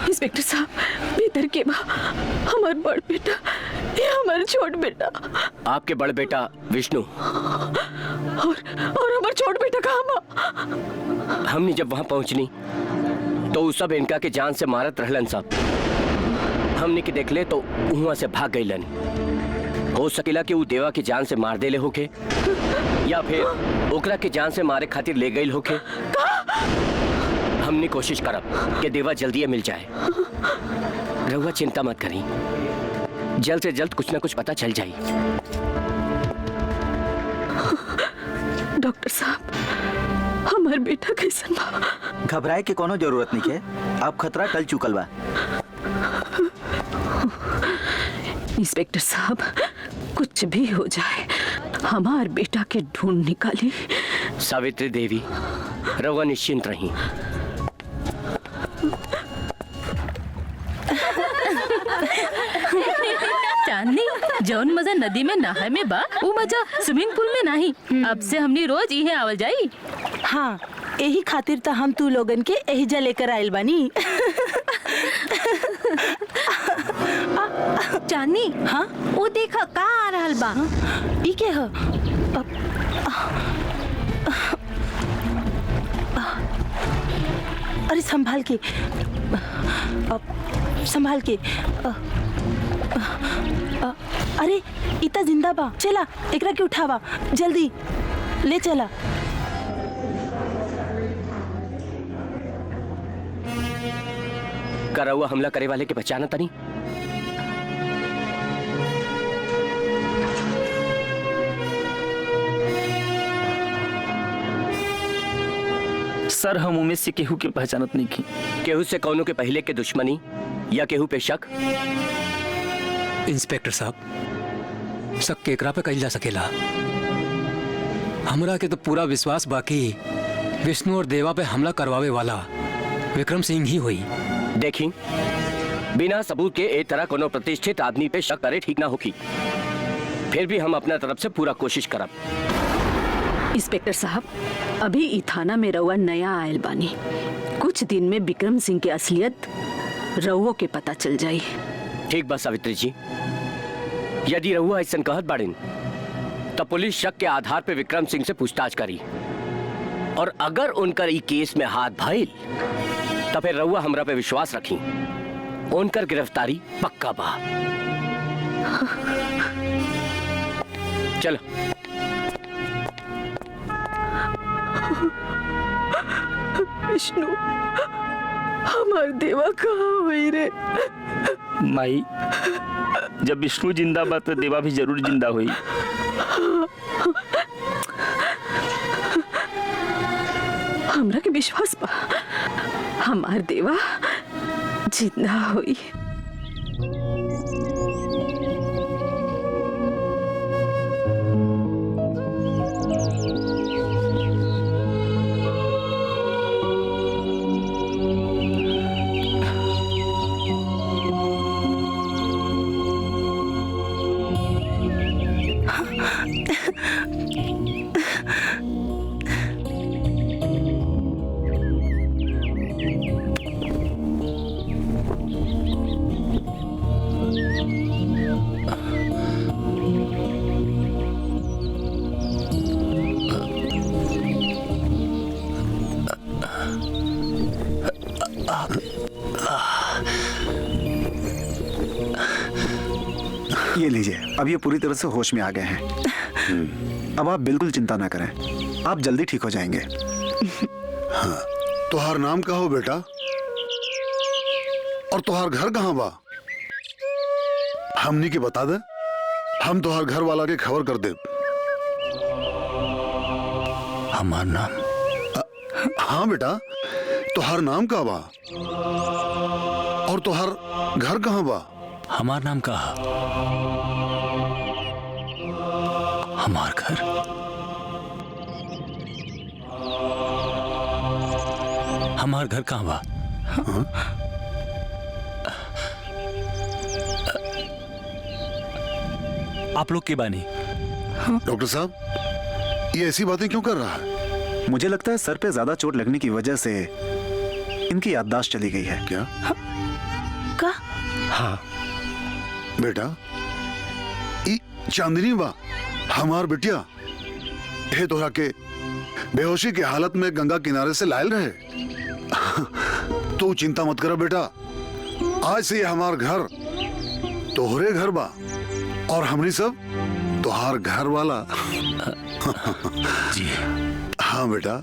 इंस्पेक्टर साहब भीतर के बा हमार बड़ बेटा, ये हमार छोट बेटा। आपके बड़ बेटा विष्णु और हमार छोट बेटा कहाँ बा? हमने जब वहां पहुंचनी तो उ सब इनका के जान से मारत रहलन सब। हमने के देखले तो वहां से भाग गईलन। हो सकेला कि वो देवा की जान से मार देले होके या फिर ओकरा के जान से मारे खातिर ले गईल होके। हमने कोशिश करब कि देवा जल्दी मिल जाए। रहुआ चिंता मत करी, जल्द से जल्द कुछ ना कुछ पता चल जाए। डॉक्टर साहब हमार बेटा कैसन बा? घबराए के कोनो जरूरत नहीं है, अब खतरा टल चुकल बा। इंस्पेक्टर साहब कुछ भी हो जाए हमार बेटा के ढूंढ निकाली। सावित्री देवी रहुआ निश्चिंत रही। चांदनी जौन मजा नदी में नहाए में बा वो मजा स्विमिंग पूल में नहीं। अब से हमनी रोज इहे आवल जाई। हाँ यही खातिर तो हम तू लोगन के एहिजा लेकर आयल बानी। चांदनी हाँ वो देखा का आ रहल बा। ई के ह? अरे संभाल के, संभाल के। अरे इतना जिंदा बा, चला एकरा के उठावा, जल्दी ले चला। करौआ हमला करे वाले के पहचाना तनी? सर हम उमेश से केहू के पहचानत नहीं की। केहू से कौनों के पहले के दुश्मनी या केहू पे शक? इंस्पेक्टर साहब शक केकरा पे कइल जा सकेला? हमरा के तो पूरा विश्वास बाकी विष्णु और देवा पे हमला करवावे वाला विक्रम सिंह ही हुई। देखी बिना सबूत के एक तरह कोनो प्रतिष्ठित आदमी पे शक करे ठीक ना होगी। फिर भी हम अपना तरफ से पूरा कोशिश करब। इंस्पेक्टर साहब अभी ई थाना में रउआ नया आयल बानी। कुछ दिन में विक्रम सिंह की असलियत रउओ के पता चल जाई। ठीक बा सावित्री जी, यदि रहुआ ऐसा कहत बाड़िन तो पुलिस शक के आधार पे विक्रम सिंह से पूछताछ करी और अगर उनकर ई केस में हाथ भइल तो फिर रहुआ हमरा पे विश्वास रखी, उनकर गिरफ्तारी पक्का बा। चलो विष्णु हमार देवा कहाँ हुई रे? माई जब विष्णु जिंदा बा तो देवा भी जरूर जिंदा हुई। हमरा के विश्वास बा हमार देवा जिंदा हुई। ये लीजिए, अब ये पूरी तरह से होश में आ गए हैं। अब आप बिल्कुल चिंता ना करें, आप जल्दी ठीक हो जाएंगे। हाँ, तुम्हारा नाम क्या हो बेटा? और तुहार घर कहाँ बा? हमनी के बता दे, हम तुहार घर वाला के खबर कर दे। हमार नाम? हाँ बेटा, तुहार नाम का बा और तुहार घर कहाँ बा? हमार नाम का? हमार घर? हमार घर कहाँ बा? आप लोग के बानी? डॉक्टर साहब, ये ऐसी बातें क्यों कर रहा है? मुझे लगता है सर पे ज्यादा चोट लगने की वजह से इनकी याददाश्त चली गई है। क्या? का? हाँ बेटा, ई चांदनी बा हमार बिटिया। हे तोरा के बेहोशी की हालत में गंगा किनारे से लायल रहे। तू चिंता मत कर बेटा, आज से ये हमार घर तोहरे घर बा और हमनी सब तोहार घर वाला। जी हाँ बेटा,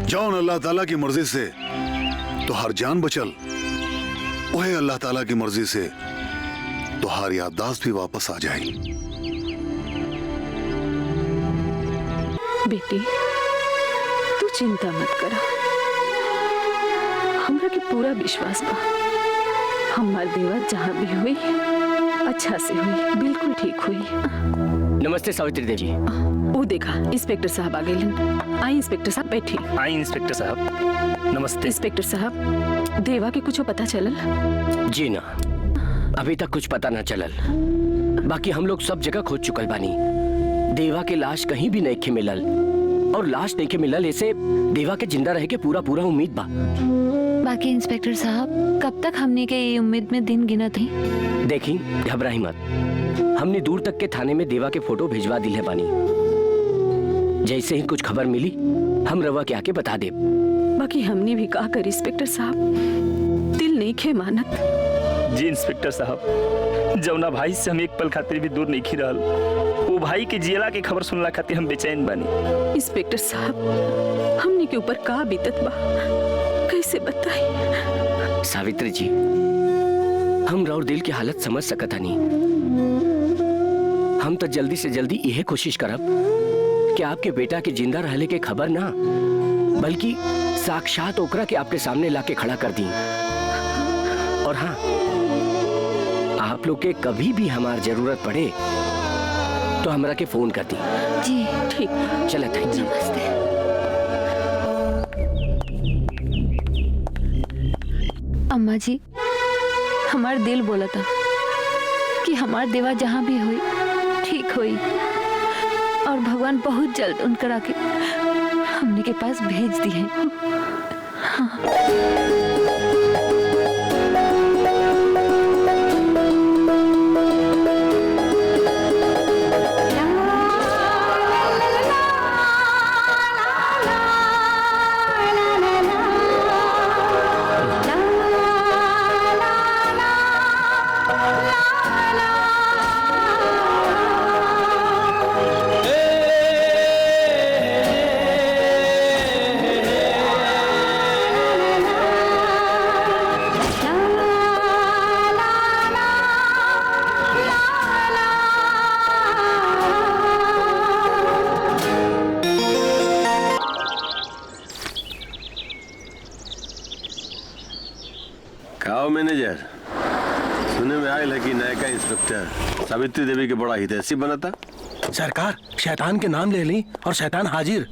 जौन अल्लाह ताला की मर्जी से तोहार जान बचल, वही अल्लाह ताला की मर्जी से तोहार याददाश्त भी वापस आ जाए। बेटी, तू चिंता मत करा, हमरा के पूरा विश्वास बा हमार देवा जहाँ भी हुई अच्छा से हुई, बिल्कुल ठीक हुई। नमस्ते सावित्री देवी। वो देखा इंस्पेक्टर साहब आ गए। आई इंस्पेक्टर साहब बैठी। आई इंस्पेक्टर साहब। नमस्ते इंस्पेक्टर साहब, देवा के कुछ पता चलल? जी ना, अभी तक कुछ पता ना चलल। बाकी हम लोग सब जगह खोज चुकल बानी। देवा के लाश कहीं भी नहीं मिलल और लाश नहीं मिलल, ऐसे देवा के जिंदा रहे के पूरा उम्मीद बा। बाकी इंस्पेक्टर साहब, कब तक हमने के ये उम्मीद में दिन गिनत ही? देखी, घबराई मत, हमने दूर तक के थाने में देवा के फोटो भिजवा दिले बानी। जैसे ही कुछ खबर मिली हम रवा के आके बता दे। बाकी हमने भी कहा कर इंस्पेक्टर साहब, दिल नहीं खे मानत। जी इंस्पेक्टर साहब, जौना भाई से हम एक पल खातिर भी दूर नहीं खी रहल, वो भाई के जियला के खबर सुनला खातिर हम बेचैन बानी। इंस्पेक्टर साहब, हमने के ऊपर का बीतत बा, कैसे बताई? सावित्री जी, हम राउर दिल की हालत समझ सकत हनी। हम तो जल्दी से जल्दी यह कोशिश करब कि आपके बेटा के जिंदा रहने के खबर ना, बल्कि साक्षात ओकरा के आपके सामने लाके खड़ा कर दी। और हाँ, आप लोग के कभी भी हमार जरूरत पड़े तो हमरा के फोन कर दी। जी ठीक, चला था। नमस्ते। अम्मा जी, हमार दिल बोला था कि हमार देवा जहाँ भी हुई ठीक हुई और भगवान बहुत जल्द उनकरा के हमने के पास भेज दी है। हाँ। मैनेजर, सुने में आयल है कि नयका इंस्पेक्टर सावित्री देवी के बड़ा हितैषी बना था। सरकार, शैतान के नाम ले ली और शैतान हाजिर।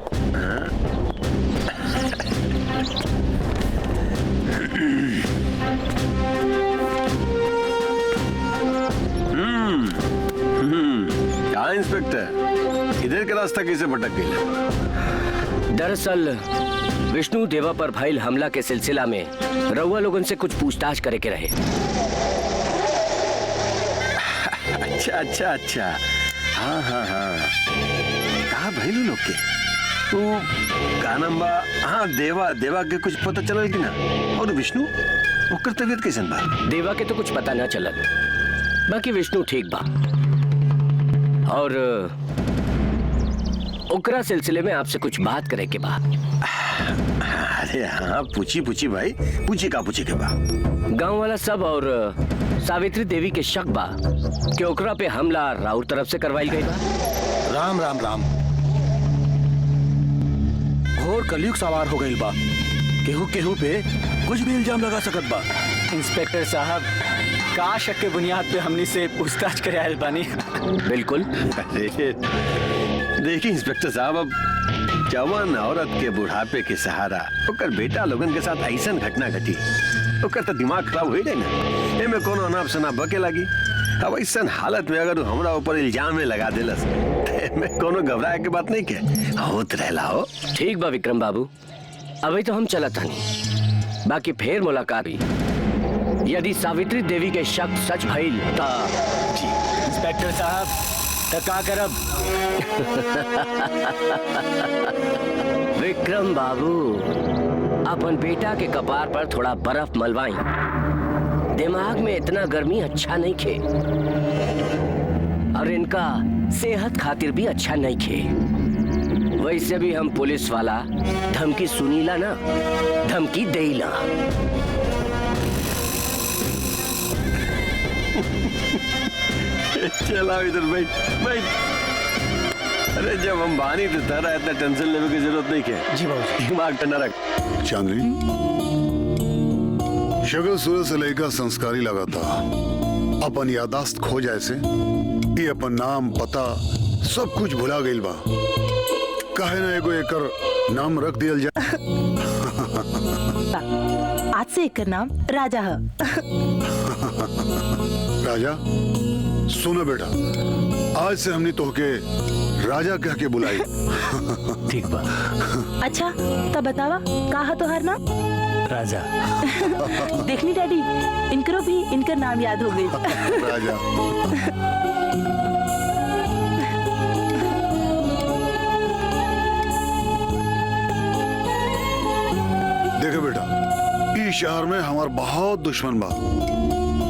क्या इंस्पेक्टर, इधर का रास्ता कैसे भटक गया? दरअसल विष्णु देवा पर भइल हमला के सिलसिला में रउआ लोगन से कुछ पूछताछ करे के रहे। अच्छा अच्छा अच्छा, हाँ हाँ हाँ, कहा भइलू लोग के वो का नाम बा? हाँ, देवा देवा के कुछ पता चलल कि ना? और विष्णु, ओकर तबीयत कैसन बा? देवा के तो कुछ पता ना चलल, बाकी विष्णु ठीक बा। और ओकरा सिलसिले में आपसे कुछ बात करे के बा। अरे अरे हाँ पूछी पूछी भाई, पूछी का पूछी के बा। गांव वाला सब और सावित्री देवी के शक बा कि ओकरा पे हमला राउर तरफ से करवाई गई बा। राम राम राम, घोर कलयुग सवार हो गई बा। केहू केहू पे कुछ भी इल्जाम लगा सकत बा। इंस्पेक्टर साहब, का शक के बुनियाद पे हमनी से पूछताछ करे आयल बानी। बिल्कुल। देखिए इंस्पेक्टर साहब, अब जवान औरत के बुढ़ापे के सहारा ओकर बेटा लोगन के साथ ऐसन घटना घटी, ओकर तो दिमाग खराब हो गई ना। एमे कोनो अनाप शनाप बके लगी। अब ऐसन हालत में अगर हमरा ऊपर इल्जाम लगा दिलस, एमे कोनो घबराए के बात नहीं के, होत रहला हो। ठीक बा विक्रम बाबू, अभी तो हम चलत हनी, बाकी फिर मुलाकात हुई। यदि सावित्री देवी के शक सच भइल ता इंस्पेक्टर साहब तो का करब? विक्रम बाबू, अपन बेटा के कपार पर थोड़ा बर्फ मलवाई। दिमाग में इतना गर्मी अच्छा नहीं खे, और इनका सेहत खातिर भी अच्छा नहीं खे। वैसे भी हम पुलिस वाला धमकी सुनीला ना, धमकी देला। चला इधर बैठ बैठ। अरे जब हम बानी तो तारा इतना टेंशन लेने की जरूरत नहीं है। जी बाबू, दिमाग ठंडा रख। चांदनी, शक्ल सूरत से लेकर संस्कारी लगा था। अपन यादाश्त खो जाए से ये अपन नाम पता सब कुछ भुला गई बा। काहे ना एगो एकर नाम रख दिया जाए। आज से एकर नाम राजा है। राजा, सुनो बेटा, आज से हमने तोहके राजा कह के बुलाई। ठीक बा। अच्छा तब बतावा का है तोहर नाम? राजा। देखनी डैडी, इनकरो भी इनका नाम याद हो गई। राजा। देखो बेटा, इस शहर में हमार बहुत दुश्मन बा।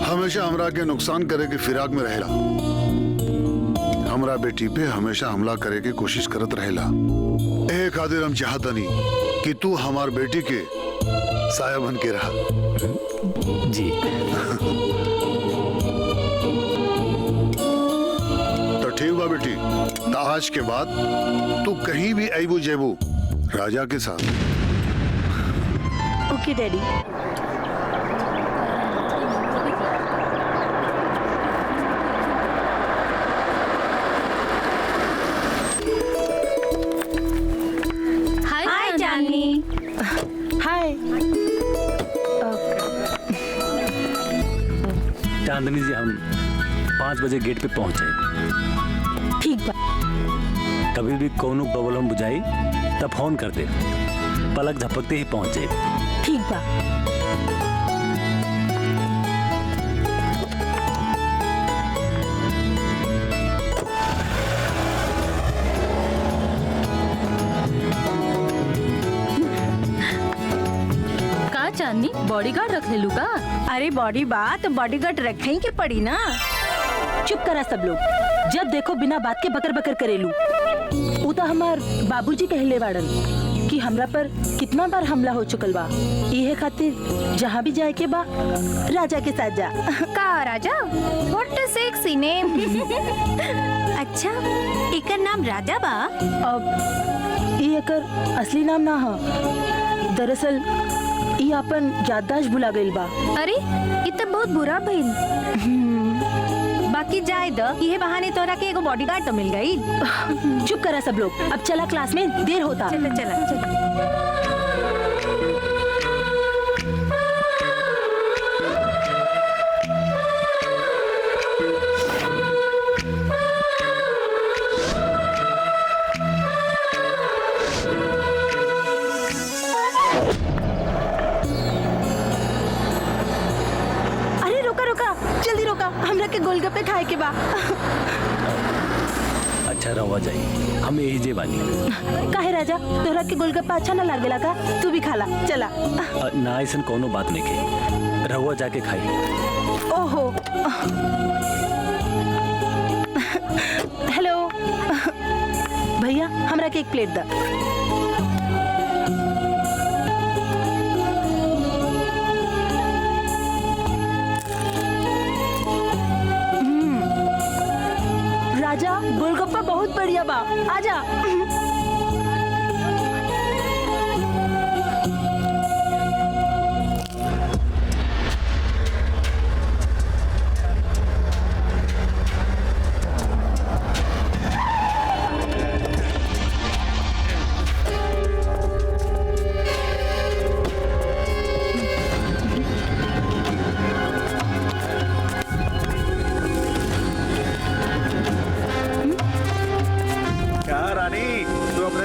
हमेशा हमरा के नुकसान करे के फिराक में रहेला। हमरा बेटी पे हमेशा हमला करे के कोशिश करत रहेला। ए खातिर हम चाहतनी कि तू हमार बेटी के साया बन के रहा। जी। तो ठीक बा बेटी, तो आज के बाद तू कहीं भी आईबू जेबू राजा के साथ। ओके डैडी। हाय चांदनी। हाय। चांदनी जी, हम 5 बजे गेट पे पहुंचे। ठीक बा। कभी भी कोनो प्रॉब्लम बुझाई तब फोन कर दे, पलक झपकते ही पहुंचे। ठीक बा। का चांदनी, बॉडीगार्ड रख ले लू का? अरे बॉडी बात तो बॉडीगार्ड रखे ही के पड़ी ना। चुप करा सब लोग, जब देखो बिना बात के बकर बकर करेलू। वो तो हमार बाबूजी कहले वाड़न कि हमरा पर कितना बार हमला हो चुकल बा। इहे खातिर जहाँ भी जाए के बा राजा के साथ जा। का राजा? What a sexy name. अच्छा, एकर नाम राजा बा? अब ये एकर असली नाम ना है। दरअसल ये अपन याददाश्त भुला गइल बा। अरे ये तो बहुत बुरा भइल। बाकी जाए द, ये बहाने तोरा के एगो बॉडीगार्ड तो मिल गई। चुप करा सब लोग, अब चला क्लास में, देर होता। चला चला चला। अरे रुका रुका, जल्दी रुका, हमरा के गोलगप्पे खाए के बा। अच्छा रवा जाइए, हम यही जे बानी। काहे राजा, तोहरा के गोलगप्पा अच्छा ना लागेला का? तू भी खा ला, चला। ना ऐसा कोनो बात नहीं के, रवा जाके खाई। ओहो। हेलो भैया, हमरा के एक प्लेट दा। बढ़िया बा, आजा।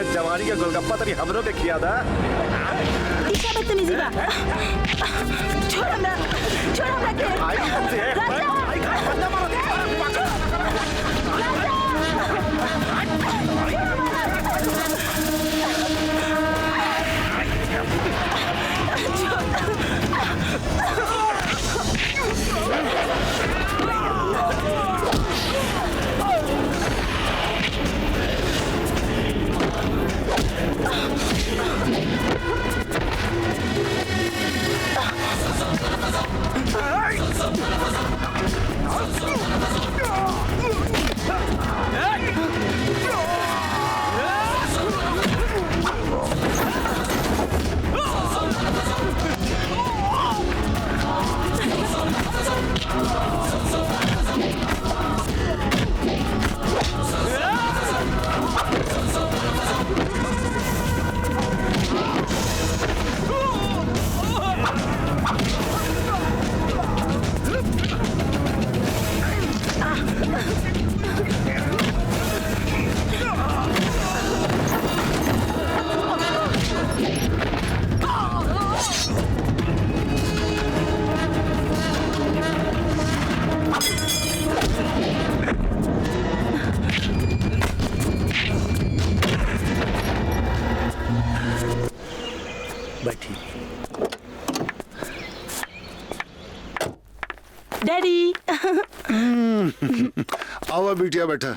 जवानी का गोलगप्पा तभी हमरों के खिया था। क्या बदतमीजी बा? छोड़ हमरा के। बैठी। डैडी। आवा बिटिया बैठा।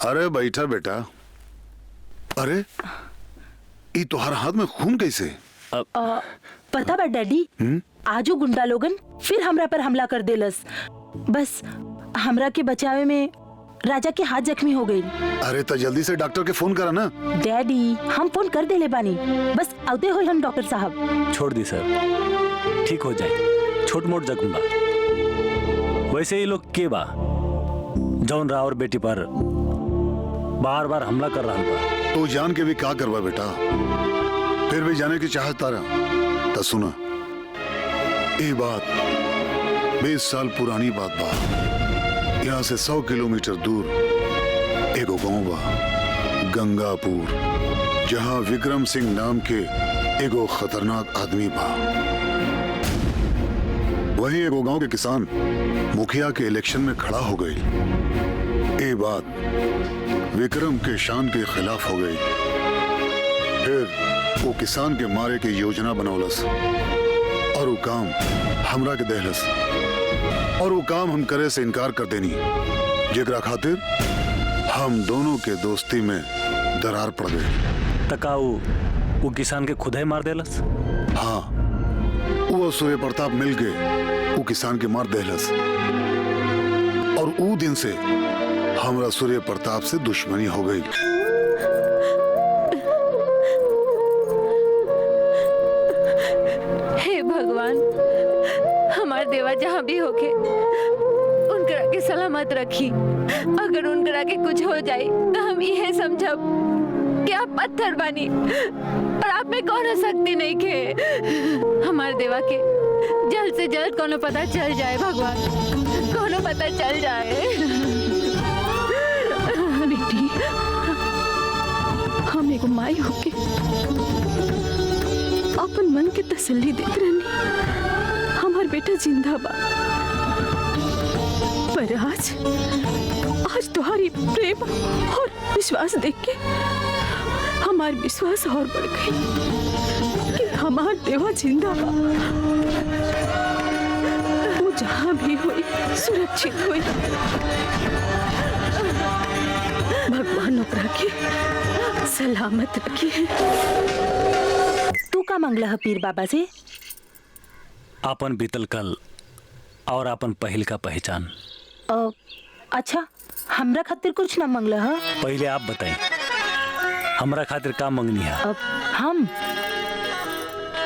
अरे बैठा बेटा। अरे ये तुम्हारा हाथ में खून कैसे? पता बा डैडी, आजू गुंडा लोगन फिर हमरा पर हमला कर देलस। बस हमरा के बचावे में राजा के हाथ जख्मी हो गई। अरे तो जल्दी से डॉक्टर के फोन करा ना। डैडी हम फोन कर देले बानी, बस आते हो हम डॉक्टर साहब। छोड़ दी सर, ठीक हो जाए, छोट मोट जख्म बा। वैसे ही लोग के बा जौन राव और बेटी पर बार बार हमला कर रहा बा। तो जान के भी क्या करवा बेटा, फिर भी जाने की चाहत तारा। तो सुना, ये बात 20 साल पुरानी बात बा। यहाँ से 100 किलोमीटर दूर एगो गांव बा, गंगापुर, जहाँ विक्रम सिंह नाम के एगो खतरनाक आदमी बा। वहीं एगो गांव के किसान मुखिया के इलेक्शन में खड़ा हो गई। ये बात विक्रम के शान के खिलाफ हो गई। फिर वो किसान के मारे की योजना बनौलस और वो काम हमरा के दहलस, और वो काम हम करे से इनकार कर देनी, जेकरा खातिर हम दोनों के दोस्ती में दरार पड़ गई। तका वो किसान के खुद ही मार देलस? हाँ, वो सूर्य प्रताप मिल के वो किसान के मार देलस, और वो दिन से हमरा सूर्य प्रताप से दुश्मनी हो गई। हे भगवान, हमार देवा जहाँ भी होके उनकरा के सलामत रखी। अगर उनकरा के कुछ हो जाए तो हम यह समझब कि आप पत्थर बानी और आप में कौनो शक्ति नहीं के। हमार देवा के जल्द से जल्द कोनो पता चल जाए भगवान, कोनो पता चल जाए। बेटी, हम एगो माई होके अपन मन के तसल्ली देत रहनी, हमार बेटा जिंदा बा। पर आज तुम्हारी प्रेम और विश्वास देख के हमार विश्वास और बढ़ गई कि हमार देवा जिंदा बा। वो जहाँ भी हुई सुरक्षित हुई। भगवान ओकरा के सलामत रखी। तू का मंगला है पीर बाबा से? आपन बीतल कल और आपन पहिल का पहचान। अच्छा, हमरा खातिर कुछ ना मंगला हा? पहले आप बताएं, हमरा खातिर का मंगनी है? अब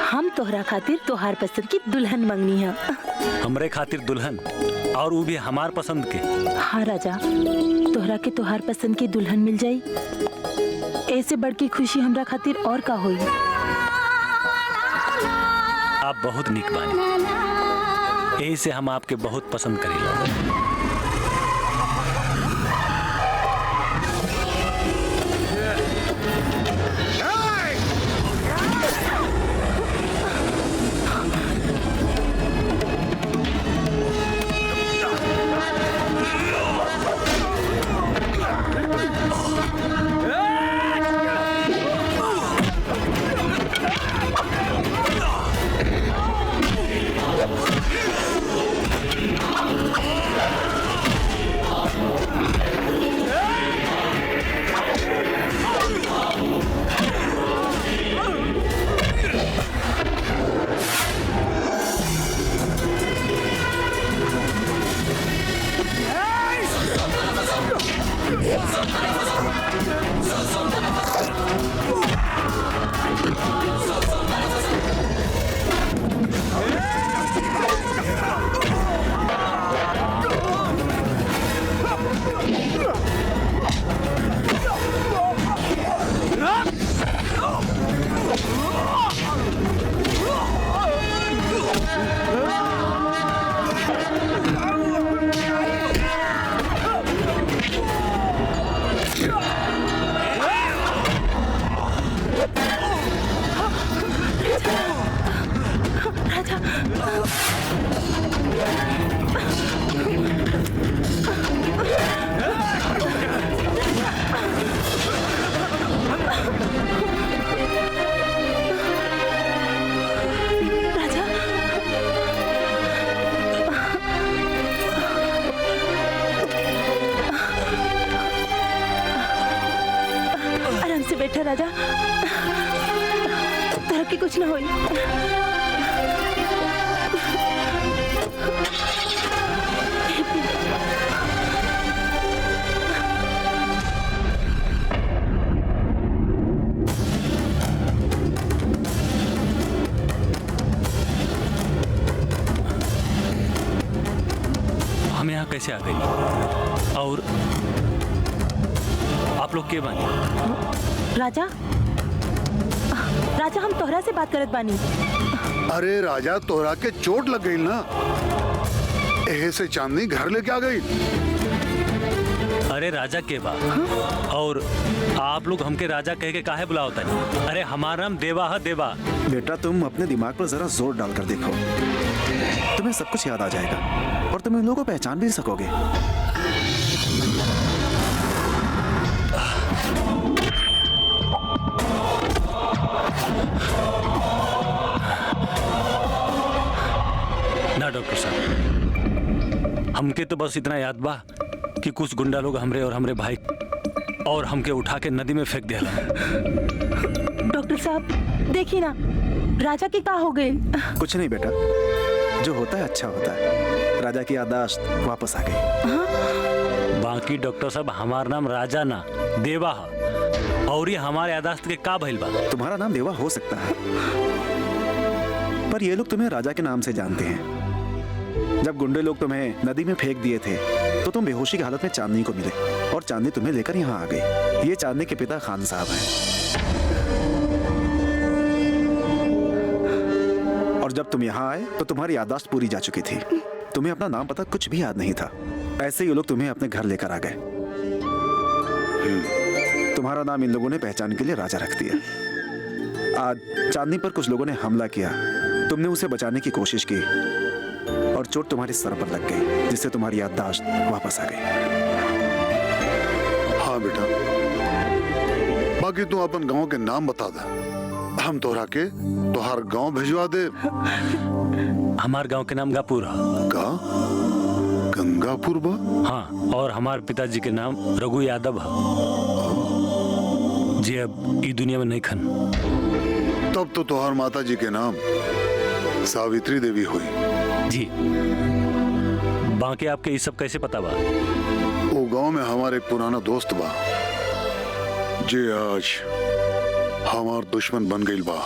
हम तोहरा खातिर तोहार पसंद की दुल्हन मंगनी है। हमरे खातिर दुल्हन, और वो भी हमार पसंद के? हाँ राजा, तोहरा के तोहार पसंद की दुल्हन मिल जाई, ऐसे बढ़ की खुशी हमरा खातिर और का होई। आप बहुत निक बानी, यही से हम आपके बहुत पसंद करेला। बैठा राजा, तरह की कुछ ना होई। हम यहाँ कैसे आ गई और आप लोग के बने? राजा, राजा हम तोहरा से बात करत बानी। अरे राजा, तोहरा के चोट लग गई ना, एहे से चांदनी घर लेके आ गई। अरे राजा के बा, और आप लोग हमके राजा कह के काहे बुलावता है? अरे हमारा नाम देवा है, देवा। बेटा तुम अपने दिमाग पर जरा जोर डालकर देखो, तुम्हें सब कुछ याद आ जाएगा और तुम इन लोगों को पहचान भी सकोगे। ना डॉक्टर साहब, हमके तो बस इतना याद बा कि कुछ गुंडा लोग हमरे और हमरे भाई और हमके उठा के नदी में फेंक दिया। डॉक्टर साहब देखिए ना, राजा की क्या हो गई? कुछ नहीं बेटा, जो होता है अच्छा होता है। राजा की याददाश्त वापस आ गई। बाकी डॉक्टर साहब, हमारा नाम राजा ना देवा है, और ये हमारे याददाश्त के का भइल बा? तुम्हारा नाम देवा हो सकता है, पर ये लोग तुम्हें राजा के नाम से जानते हैं। जब गुंडे लोग तुम्हें नदी में फेंक दिए थे तो तुम बेहोशी की हालत में चांदनी को मिले और चांदनी तुम्हें लेकर यहाँ आ गई। ये चांदनी के पिता खान साहब हैं। और जब तुम यहाँ आए तो तुम्हारी याददाश्त पूरी जा चुकी थी, तुम्हें अपना नाम पता कुछ भी याद नहीं था। ऐसे ये लोग तुम्हें अपने घर लेकर आ गए। तुम्हारा नाम इन लोगों ने पहचान के लिए राजा रख दिया। आज चांदनी पर कुछ लोगों ने हमला किया, तुमने उसे बचाने की कोशिश की और चोट तुम्हारे सर पर लग गई, जिससे तुम्हारी याददाश्त वापस आ गई। हाँ बेटा, बाकी तू अपन गांव के नाम बता दे, हम तोहरा के तोहार गांव भिजवा दे। हमार गांव के नाम गापुर है। गंगापुर बा? हाँ, और हमारे पिताजी के नाम रघु यादव है, जी अब ई दुनिया में नहीं खन। तब तो तोहार माता जी के नाम सावित्री देवी हुई। जी, बाकी आपके ये सब कैसे पता बा? वो गांव में हमारे एक पुराना दोस्त बा जे आज हमार दुश्मन बन गई बा,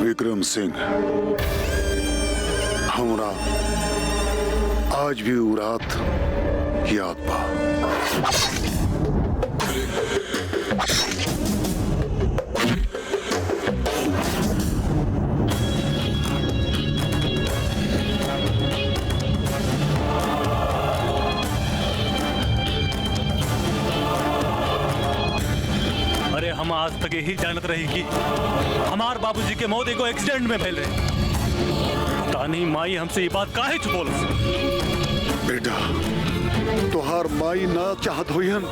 विक्रम सिंह। हमरा आज भी वो रात याद बा। अरे हम आज तक यही जानत रही कि हमार बाबूजी के मौत एगो एक्सीडेंट में फैल रहे। तानी माई हमसे ये बात काहे छुपोल? बेटा, तोहार माई ना चाहत होइहन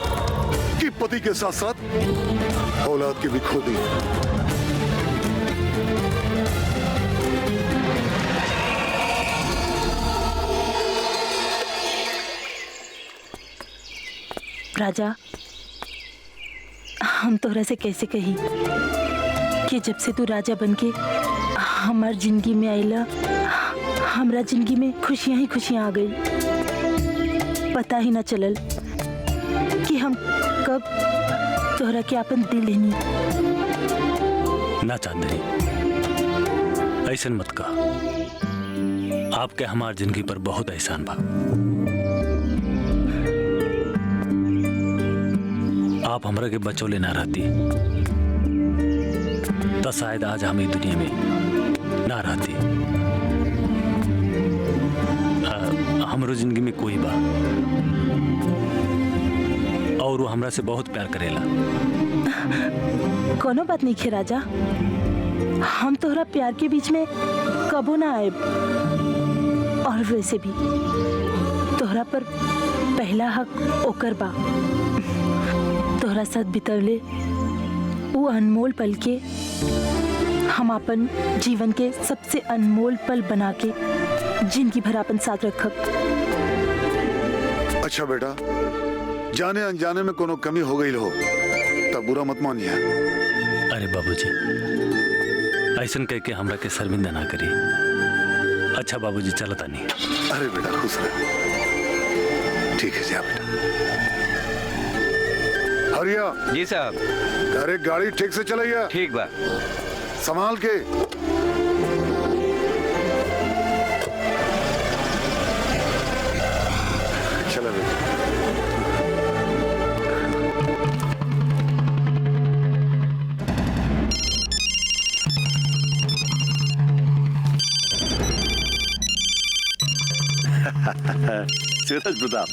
कि पति के साथ साथ औलाद के भी खो दी। राजा, हम तोहरा से कैसे कही कि जब से तू राजा बनके हमार जिंदगी में आइला, हमरा जिंदगी में खुशियां ही खुशियां आ गई। पता ही ना चलल कि हम कब तोहरा के अपन दिल लेनी। ना चांदनी, ऐसन मत कहा। आपके हमार जिंदगी पर बहुत एहसान बा। आप हमरा के बचौले ना रहती तो शायद आज हम इस दुनिया में ना रहती। हमरो जिंदगी में कोई बा और वो हमरा से बहुत प्यार करेला। कोनो बात नहीं खे राजा, हम तोहरा प्यार के बीच में कबो ना आए। और वैसे भी तोहरा पर पहला हक ओकर बा। तोहरा साथ बितवले वो अनमोल पल के हम अपन जीवन के सबसे अनमोल पल बना के जिंदगी भर अपन साथ रखब। अच्छा बेटा, जाने अनजाने में कोनो कमी हो गई हो तब बुरा मत मानिए। अरे बाबूजी, ऐसन कह के हमरा के शर्मिंदा ना करी। अच्छा बाबूजी, चलता नहीं। अरे बेटा खुश रह। ठीक है जा बेटा। हरिया जी साहब। अरे गाड़ी ठीक से चलाइए। ठीक बा। संभाल के। चला बेटा। सूरज प्रताप।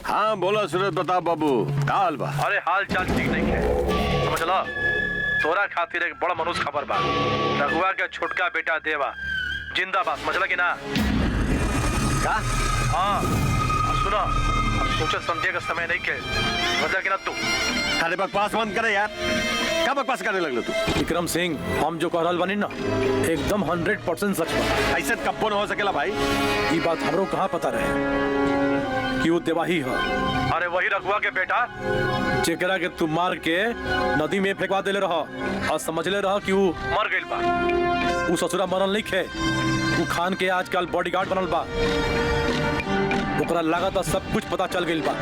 हाँ बोलो सूरज प्रताप बाबू, का हाल बा? अरे हाल चाल ठीक नहीं है, समझ लो। तोरा खातिर एक बड़ा मनुष्य खबर बा। रघुआ के छोटका बेटा देवा जिंदाबाद, समझला कि ना? का? हाँ सुनो, अब सोचे समझे का समय नहीं के, समझला कि ना तू? अरे बकवास बंद करे यार, क्या बकवास करने लगलो तू? विक्रम सिंह, हम जो कह रहल बानी ना एकदम 100% सच बा। ऐसे कब्बो न हो सकेला भाई। ये बात हमरो कहाँ पता रहे कि वो देवा ही है। अरे वही रघुआ के बेटा जेकरा के तू मार के नदी में फेंकवा देले रह और समझले रह कि वो मर गइल बा। वो ससुरा मरल नहीं खे, वो खान के आजकल बॉडीगार्ड बनल बा। ओकरा लागत सब कुछ पता चल गइल बा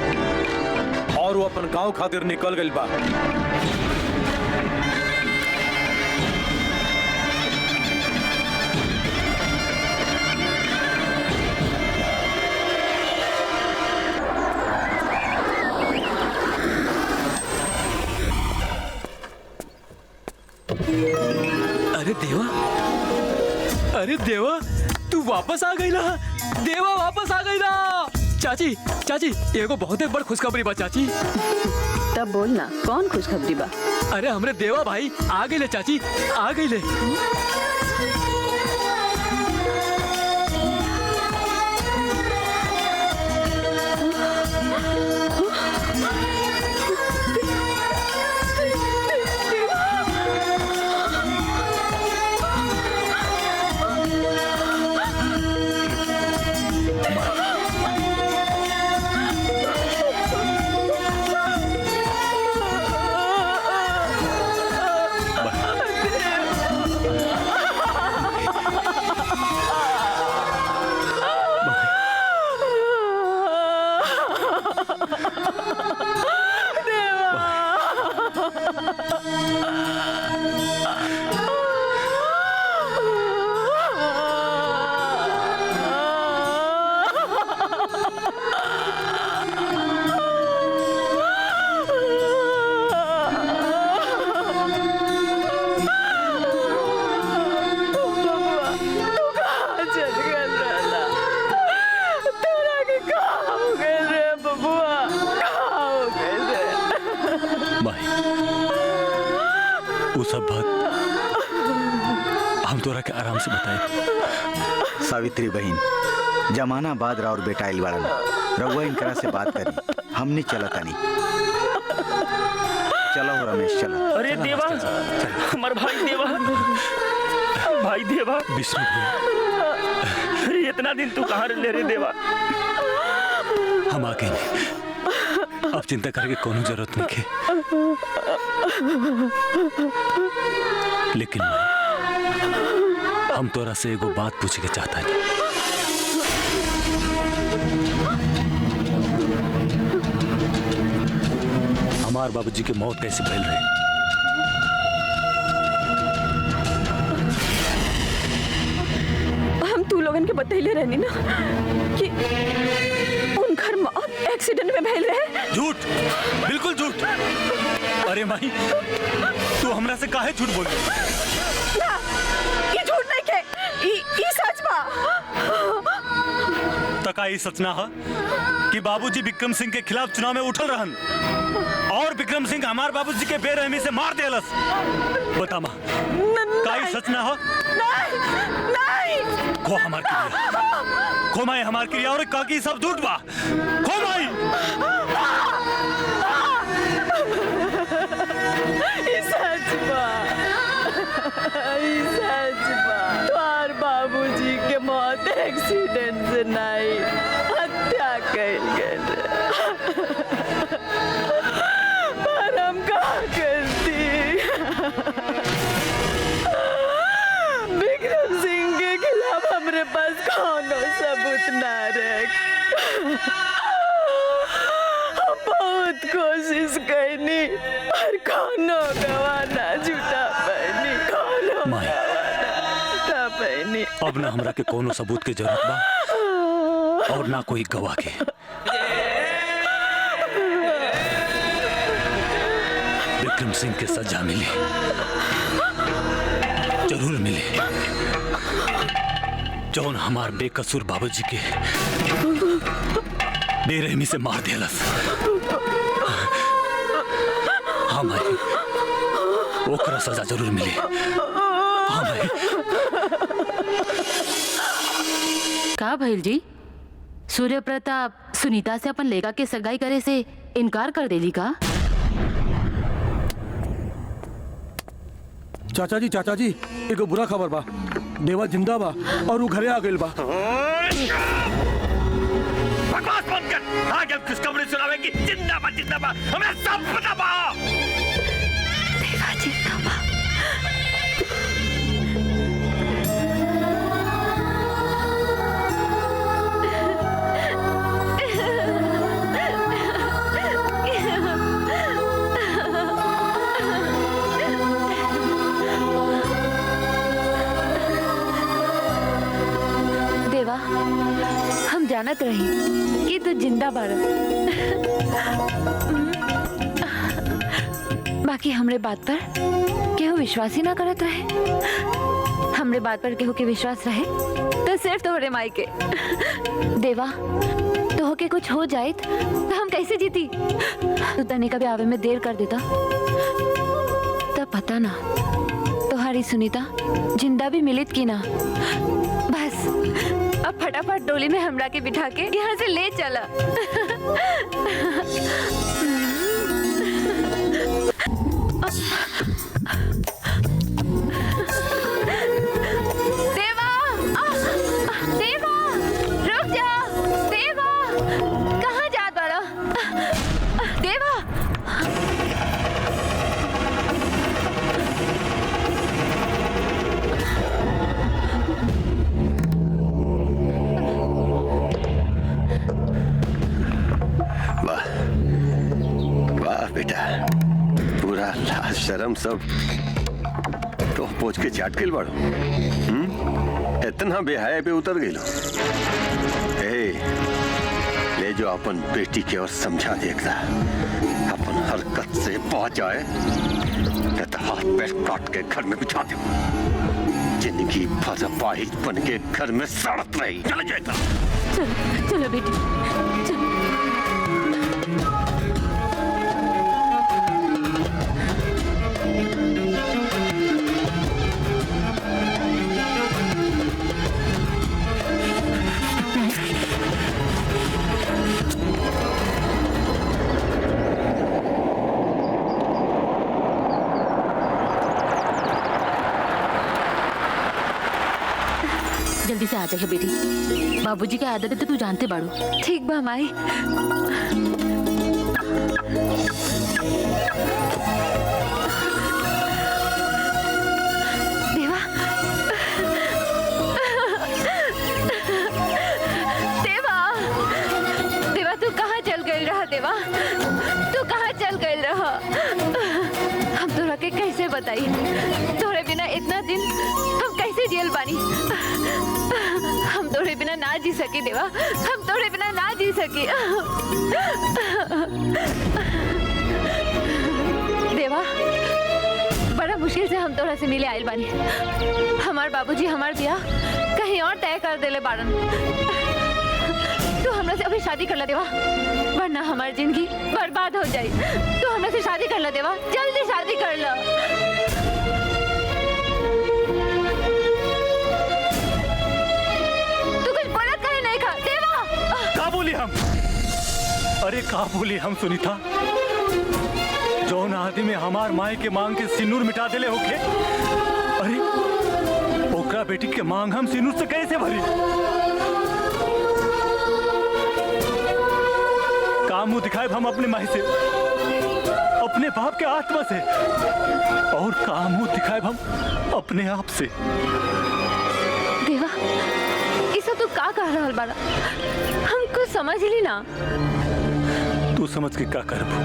और वो अपन गांव खातिर निकल गइल बा। अरे देवा, अरे देवा, तू वापस आ गई ना। देवा वापस आ गई ना। चाची, चाची, एगो बहुत बड़ खुशखबरी बा चाची। तब बोल ना, कौन खुशखबरी बा? अरे हमरे देवा भाई आ गई ले चाची, आ गई ले। हम तोरा के आराम से बताए। सावित्री बहन, जमाना बाद राउर बेटा आइल बाड़न, रउआ इनकरा से बात करी, हमने चला तानी। चलो रमेश चलो। अरे देवा, हमार भाई देवा, भाई देवा। विष्णु, अरे इतना दिन तू कहाँ रह रे देवा? हम आ गए, अब चिंता करके कोनो जरूरत नहीं है। लेकिन हम तोरा से एगो बात पूछे के चाहता है। हमार बाबूजी के मौत कैसे फैल रही? हम तू लोगन के बतैले रहनी ना कि उनकर मौत एक्सीडेंट में भइल रहे। झूठ, बिल्कुल झूठ। अरे माही, तू हमरा से काहे झूठ बोल रही? ना, ये झूठ नहीं के, ये सच बा। तका ये सच ना है कि बाबूजी विक्रम सिंह के खिलाफ चुनाव में उठल रहन और विक्रम सिंह हमार बाबूजी के बेरहमी से मार देलस। बता माँ, का ये सच ना हो? नहीं, नहीं। खो हमार क्रिया, खो माई हमार क्रिया, और का की सब झूठ बा। खो माई। ये सच बा, ये सच बा। तुम्हार बाबूजी के मौत एक्सीडेंट से नहीं, हत्या कइल गइल। पर हम का करती? विक्रम सिंह के खिलाफ हमरे पास कोनो सबूत ना रहे। हम बहुत कोशिश करनी पर कोनो गवाह ना जुटा पैनी, कोनो गवाह ना जुटा पैनी। अब ना हमरा के कोनो सबूत के जरूरत बा और ना कोई गवाह के। विक्रम सिंह के सजा मिली, जरूर मिली। जौन हमार बेकसूर बाबूजी के बेरहमी से मार देलस, हाँ भाई, ओकरा सजा जरूर मिली। हाँ भाई। का भइल जी? सूर्य प्रताप सुनीता से अपन लेगा के सगाई करे से इनकार कर देली का? चाचा जी, एगो बुरा खबर बा। देवा जिंदा बा और वो घरे आ गइल बा। बकवास बंद कर। आ गया खुशखबरी सुनावे की जिंदाबाद जिंदाबाद, हमें सब पता बा। देवा जिंदाबाद। देवा, हम जानत रही कि तू जिंदा बाड़ा, बाकी हमरे बात पर केहू विश्वास ही ना करत रहे। हमरे बात पर केहू के विश्वास रहे तो सिर्फ तोहरे माई के। देवा, तो के कुछ हो जाए तो हम कैसे जीती? तू तने कभी आवे में देर कर देता तब पता ना तुम्हारी सुनीता जिंदा भी मिलित की ना। बस अब फटाफट डोली में हमरा के बिठा के यहाँ से ले चला। देवा, देवा, रुक जा। देवा, कहाँ जात बाड़ा? देवा, बेटा, पूरा लाज शर्म सब तो पहुंच के चाट गइल बाड़ो। इतना बेहाया पे उतर गइलो। ले जो अपन बेटी के और समझा दे एकरा, अपन हरकत से पहुंच जाए तो हाथ पैर काट के घर में बिठा दो। जिंदगी भर अपाहिज बन के घर में सड़त रही। चले जाएगा। चलो चलो बेटी, चलो। जल्दी से आ जाइए बेटी। बाबूजी की आदत है तो तू जानते बाड़ू। ठीक बा माई। देवा देवा देवा तू कहाँ चल गई रहा? देवा तू कहाँ चल गई रहा? हम तोरा के कैसे बताई? तोरे बिना इतना दिन हम कैसे जेल बानी? हम तोरे बिना ना जी सके देवा, हम तोरे बिना ना जी सके। देवा बड़ा मुश्किल से हम तोरा से मिले आइल बानी। हमार बाबूजी हमार ब्याह कहीं और तय कर देले बाड़न। तू हमरा से अभी शादी कर ला देवा, वरना हमारी जिंदगी बर्बाद हो जाए। तू हमरा से शादी कर ला देवा, जल्दी शादी कर ला। तू कुछ बोला कहीं नहीं खा देवा। का बोली हम? अरे का बोली हम सुनीता? जौन आदमी हमार माए के मांग के सिंदूर मिटा देले होके, अरे ओकरा बेटी के मांग हम सिंदूर से कैसे भरी? का मुंह दिखाए हम अपने माई से, अपने बाप के आत्मा से, और का मुंह दिखाए हम अपने आप से? देवा ये सब तू का कह रहा बाड़ा? हम कुछ समझ ली ना। तू समझ के का करबू?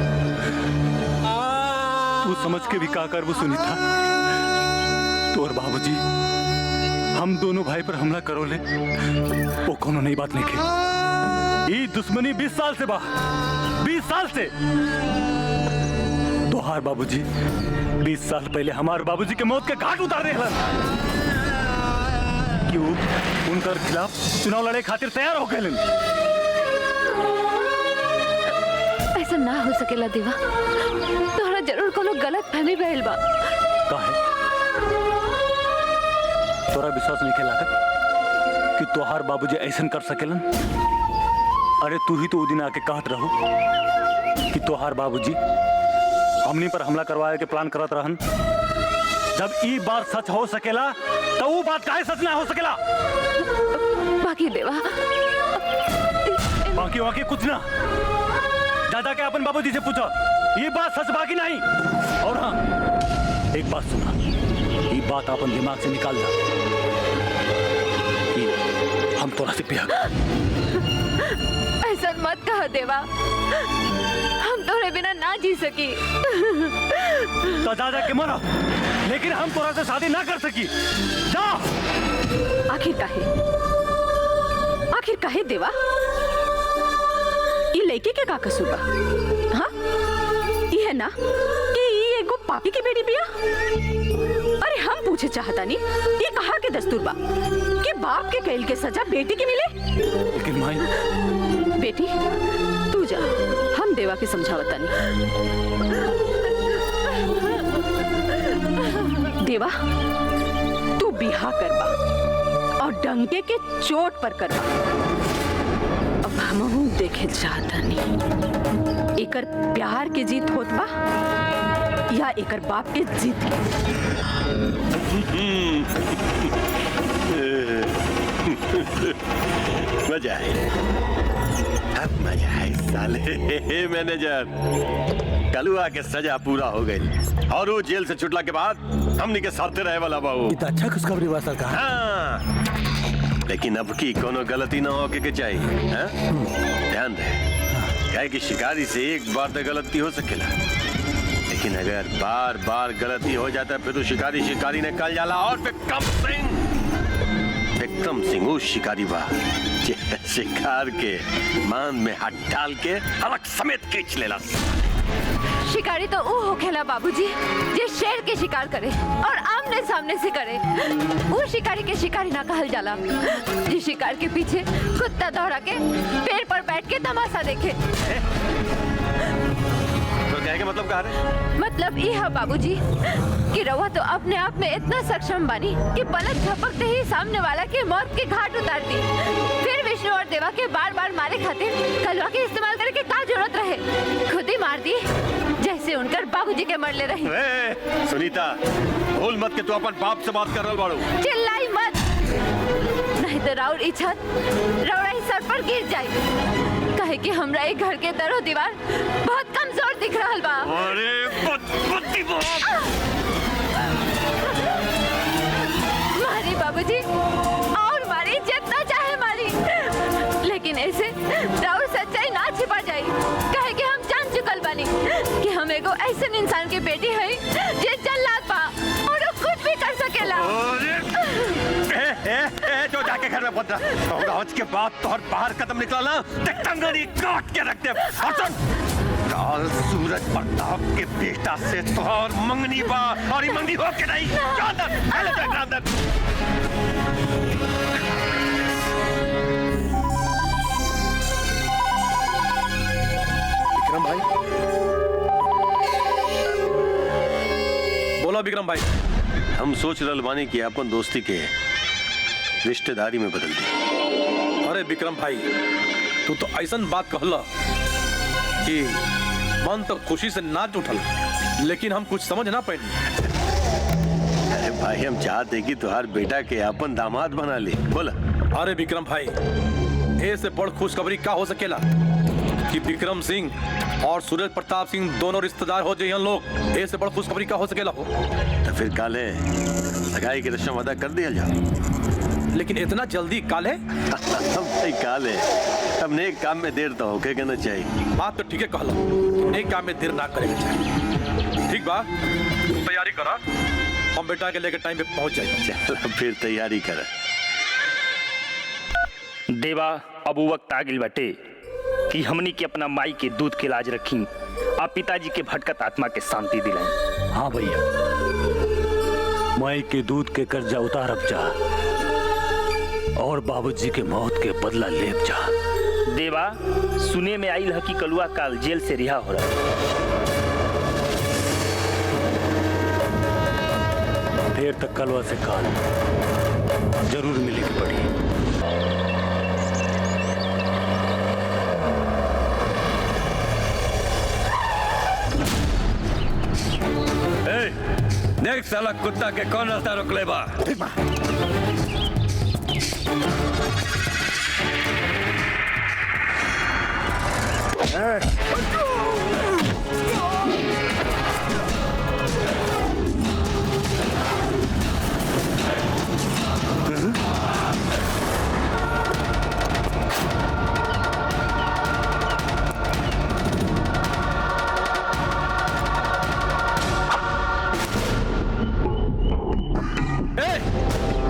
तू समझ के भी का करबू सुनीता? तोर बाबूजी हम दोनों भाई पर हमला करो ले, वो कोनो नई बात नहीं के। ये दुश्मनी 20 साल से बा, 20 साल से। तोहार बाबूजी 20 साल पहले हमारे बाबूजी के मौत के घाट उतार दे क्यों उनकर खिलाफ चुनाव लड़े खातिर तैयार हो गए। ऐसा ना हो सकेला देवा, तोहरा जरूर कोनो गलत फहमी भइल बा। काहे? तोरा विश्वास नहीं के लागत कि तोहार बाबूजी ऐसा कर सकेलन? अरे तू ही तो वो दिन आके कहत रहो कि तोहार बाबूजी हमनी पर हमला करवाए के प्लान करत रहन। जब ई बात सच हो सकेला तो वो बात काहे सच ना हो सकेला? बाकी देवा बाकी कुछ ना, दादा के अपन बाबूजी से पूछो ये बात सच बाकी नहीं। और हाँ एक बात सुना, ये बात अपन दिमाग से निकाल जा, हम तोरा से प्यार। ऐसा मत कह देवा, हम तोरे बिना ना जी सकी। तो दादा के मरो, लेकिन हम तोरा से शादी ना कर सकी। जा। आखिर काहे देवा? ये लड़के के का कसूर बा? हाँ ये है ना कि ये एगो पापी की बेटी बिया? अरे हम पूछे चाहता नहीं, ये कहाँ के दस्तूर बा कि बाप के कैल के सजा बेटी की मिले? लेकिन माई बेटी तू जा, हम देवा के समझावता नहीं। देवा तू बिहा करबा और डंके के चोट पर करबा। अब हम देखे चाहता नहीं एकर प्यार के जीत होत बा या एकर बाप के जीत के। मजा है, अब मजा है साले। मैनेजर कलुआ के सजा पूरा हो गई और वो जेल से छुटला के बाद हमनी के साथ रहे वाला बाबू। इतना अच्छा खुशखबरी बा सरकार। हाँ, लेकिन अब की कोनो गलती ना हो के चाहिए। हाँ? ध्यान दे, क्या कि शिकारी से एक बार तो गलती हो सकेला, लेकिन अगर बार बार गलती हो जाता है फिर तो शिकारी ने कल जाला। और विक्रम सिंह उस शिकारी बा शिकार के मान में हाथ डाल के हलक समेत खींच लेला। शिकारी तो वो होखेला बाबूजी जे शेर के शिकार करे और आमने सामने से करे। वो शिकारी के शिकारी ना कहल जाला जे शिकार के पीछे कुत्ता दौड़ा के पेड़ पर बैठ के तमाशा देखे। तो क्या है मतलब कहा रहे? मतलब ये है बाबूजी कि रवा तो अपने आप में इतना सक्षम बनी कि पलक झपकते ही सामने वाला के मौत के घाट उतार दी। फिर विष्णु और देवा के बार बार मारे खातिर कलवा के इस्तेमाल करे के क्या जरूरत रहे? खुद ही मार दी जैसे उनकर बाबूजी के मरले रही। सुनीता भूल मत कि तू अपन बाप से बात कर रहा बाड़ू। चिल्लाई मत, नहीं तो राउर इच्छा रौड़ा ही सर पर गिर जाए। कहे कि हमरा एक घर के दरो दीवार बहुत कमजोर दिख रहा बा। अरे बुद्धि मारी बाबूजी और मारी जितना चाहे मारी, लेकिन ऐसे राउर सच्चाई ना छिपा जाए। कहे कि हम जान चुकल बानी कि हम एगो ऐसे इंसान के बेटी है जे जल्लाद बा और वो कुछ भी कर सकेला। जो जाके घर में बंद रहा आज के बाद तो बाहर कदम निकला ना तो टंगनी काट के रख दे। और सुन, काल सूरज प्रताप के बेटा से तो और मंगनी बा और ये मंगनी हो के नहीं अंदर पहले तो अंदर। विक्रम भाई, बोला विक्रम भाई। हम सोच रहे बानी कि अपन दोस्ती के रिश्तेदारी में बदल दी। अरे विक्रम भाई, तू तो ऐसा बात कहला कि मन तो खुशी से नाच उठल, लेकिन हम कुछ समझ ना पाए। अरे भाई, हम चाहते कि तुहार बेटा के अपन दामाद बना ले। बोला। अरे विक्रम भाई, ऐसे बड़ खुशखबरी का हो सकेला कि विक्रम सिंह और सूरज प्रताप सिंह दोनों रिश्तेदार हो जाए लोग। ऐसे बड़ खुशखबरी का हो सकेला हो। तो फिर काले सगाई की रस्म अदा कर दिया जाओ। लेकिन इतना जल्दी काले? भाई काले, अब नेक काम में देर तो होके कहना चाहिए। बात तो ठीक है कहला, नेक काम में देर ना करेगा चाहिए। ठीक बा, तैयारी करा, हम बेटा के लेकर टाइम पे पहुंच जाएंगे। चलो फिर तैयारी करा। देवा, अब वो वक्त आ गई बटे कि हमनी के अपना माई के दूध के लाज रखी और पिताजी के भटकत आत्मा के शांति दिलाई। हाँ भैया, माई के दूध के कर्जा उतारब जा और बाबूजी के मौत के बदला लेब जा। देवा, सुने में आई कि कलुआ काल जेल से रिहा हो रहा है। देर तक कलवा से काल जरूर मिलेगी पड़ी। देख साला कुत्ता के कौन रास्ता रोक ले बा।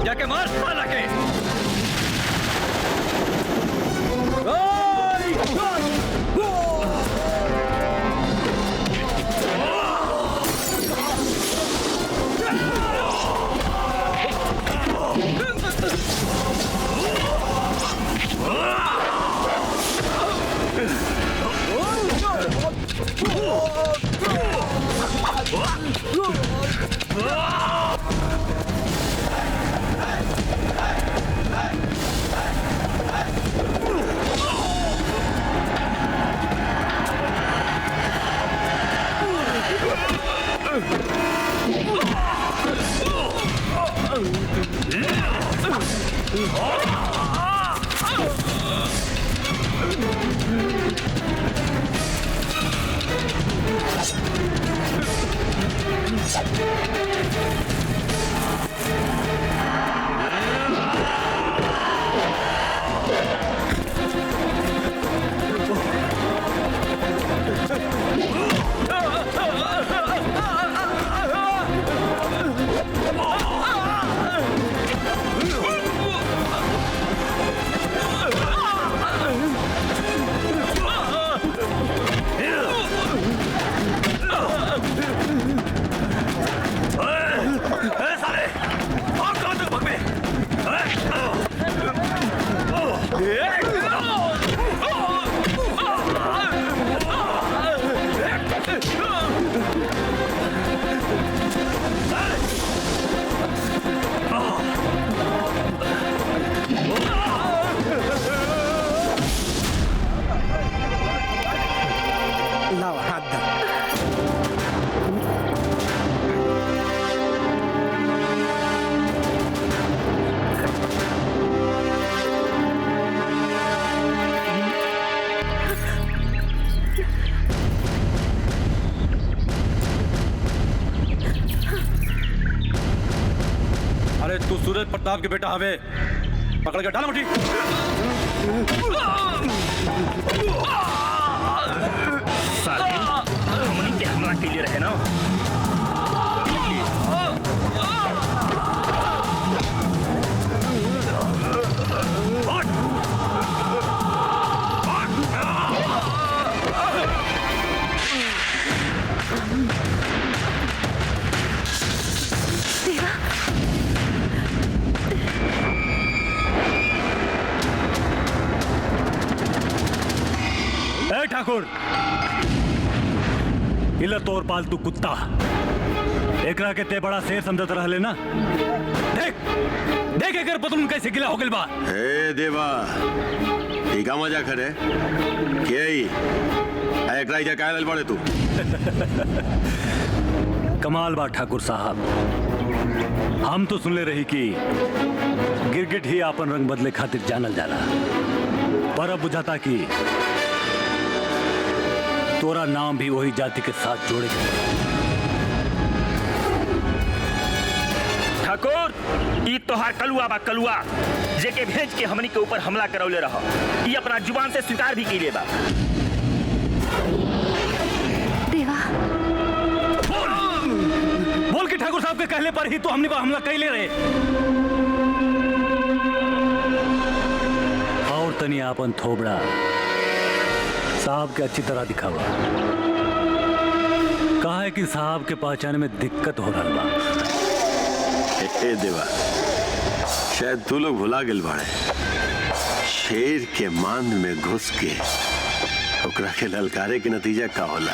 जाके मार साला के। अरे तू सूरज प्रताप के बेटा हवे, पकड़ के डाला मुठी। साले हमनी के हमला के लिए रहे ना। ठाकुर इला तोर पालतू कुत्ता एकरा के ते बड़ा शेर समझत रहले ना। देख देख एकर पतलून कैसे गिला हो गइल बा। हे देवा ई का मजा करे के ई एकरा इजा कायल बड़े तू। कमाल बा ठाकुर साहब, हम तो सुनले रही कि गिरगिट ही आपन रंग बदले खातिर जानल जाला, पर अब बुझाता कि तोरा नाम भी वही जाति के साथ जोड़े। ठाकुर ई तोहार कलुआ बा, कलुआ जेके भेज के हमनी के ऊपर हमला करौले रहा। ई अपना जुबान से स्वीकार भी कीले बा। देवा बोल के ठाकुर साहब के कहले पर ही तो हमने हमला कैले रहे। और तनी आपन थोबड़ा साहब के अच्छी तरह दिखावा, कहा है कि साहब के पहचान में दिक्कत हो रहा बा। हे देवा शायद तू लोग भुला गेल बाड़े, शेर के मान में घुस के ओकरा के ललकारे के नतीजा का होला।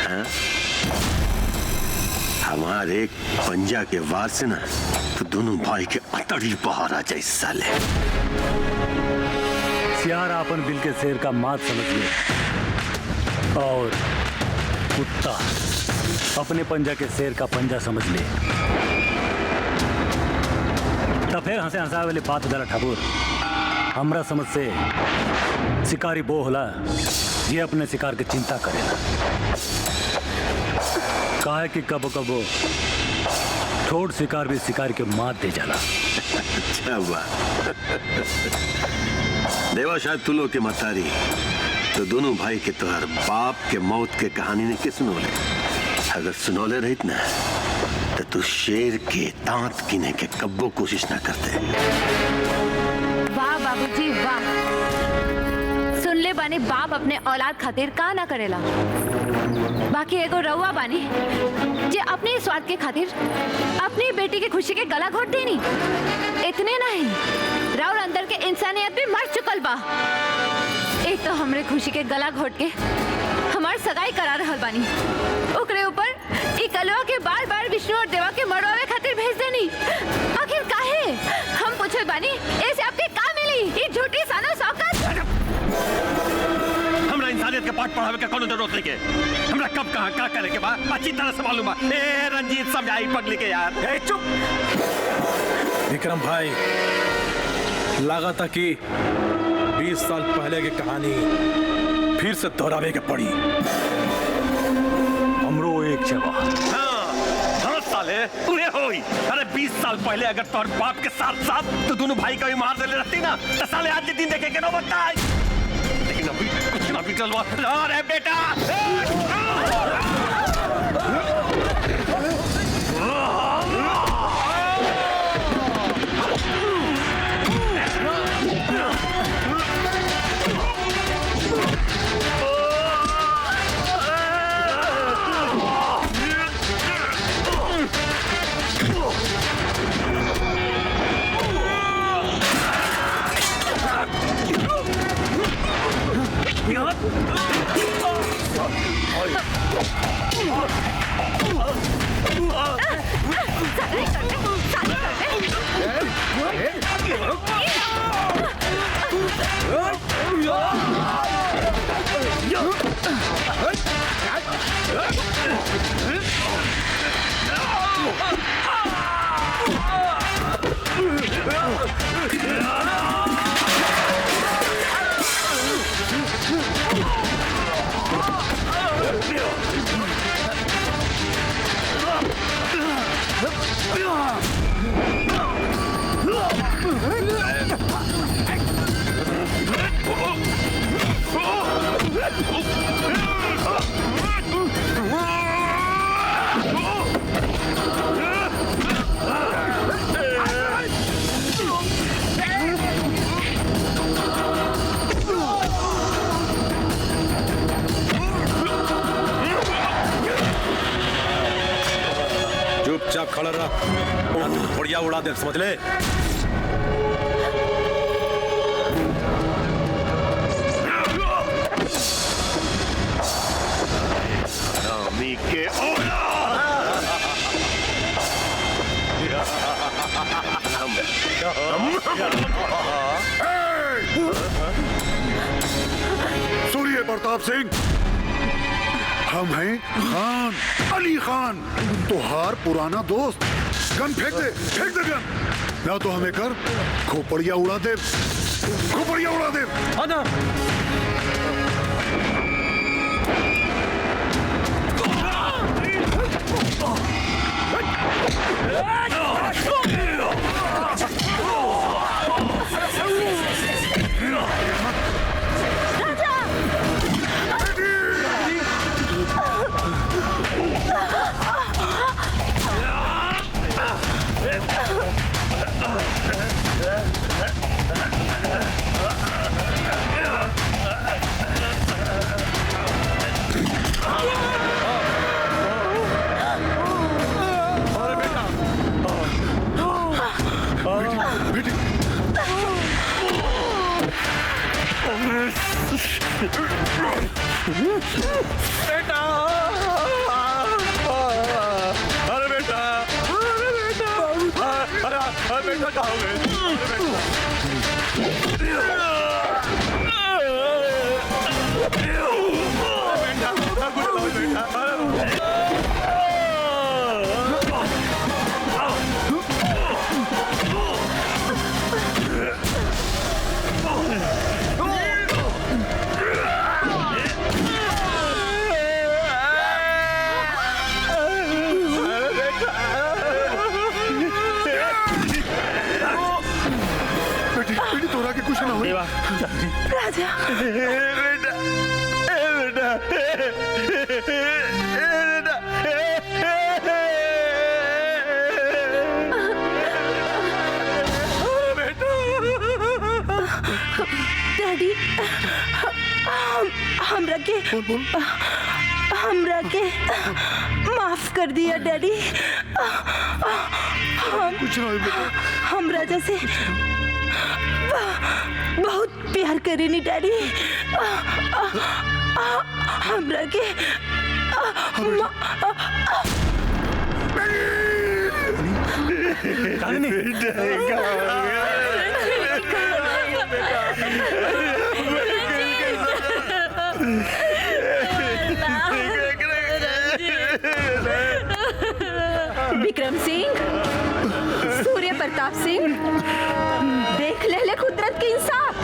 हाँ? हमारे एक पंजा के वार से ना तो दोनों भाई के अतड़ी बाहर आ जाए साले। सियार आपन बिल के शेर का मात समझ ले और कुत्ता अपने पंजा के शेर का पंजा समझ ले। तो फिर हंसे हंसा वाली बात जरा ठाकुर, हमरा समझ से शिकारी वो होला ये अपने शिकार की चिंता करेला। कहा है कि कबो कबो छोट शिकार भी शिकार के मात दे जाला। अच्छा बात देवा, शायद तू लोग के मतारी तो दोनों भाई के तोहर बाप के मौत के कहानी ने किस सुनोले। अगर सुनोले रहित ना तो तू शेर के दांत गिने के कब्बो कोशिश ना करते। वाह बाबूजी वाह, सुन ले बानी बाप अपने औलाद खातिर का ना करेला। बाकी एगो रउआ बानी जे अपने स्वार्थ के खातिर अपनी बेटी की खुशी के गला घोट देनी। इतने नहीं, राउर अंदर के इंसानियत भी मर चुकल बा। एक तो हमरे खुशी के गला घोट के हमार सगाई करा रहल बानी, ओकरे ऊपर ई कलवा के बार बार विष्णु और देवा के मरवावे खातिर भेज देनी। आखिर काहे हम पूछे बानी ऐसे आपके का मिली ई झूठी सानो सौकत। हमरा इंसानियत के पाठ पढ़ावे के कोनो जरूरत नहीं के। हमरा कब कहां का करे के बा अच्छी तरह से मालूम बा। ए रंजीत समझाई पगली के यार। ए चुप। विक्रम भाई लगा था कि 20 साल पहले की कहानी फिर से दोहरावे के पड़ी। हमरो एक जवाब। हाँ साले तूने होई। अरे 20 साल पहले अगर तोर बाप के साथ साथ तो दोनों भाई का भी मार देले रहती ना तो साले आज के दिन देखे के नौबत ना आई। लेकिन अभी कुछ ना भी चलवा। अरे बेटा Oh! बढ़िया उड़ा दे, समझ ले। रामी के सूर्य प्रताप सिंह, हम हैं खान अली खान, तुहार पुराना दोस्त। गन फेंक दे गन, ना तो हमें कर खोपड़िया उड़ा दे, खोपड़िया उड़ा दे। बेटा, अरे बेटा, अरे बेटा कहाँ हो गए? कुछ ना हो राजा। डैडी, हमरा के माफ कर दिया डैडी। हम राजा से बहुत प्यार करेनी डैडी। हमरा के विक्रम सिंह, सूर्य प्रताप सिंह, देख ले कुदरत के इंसाफ।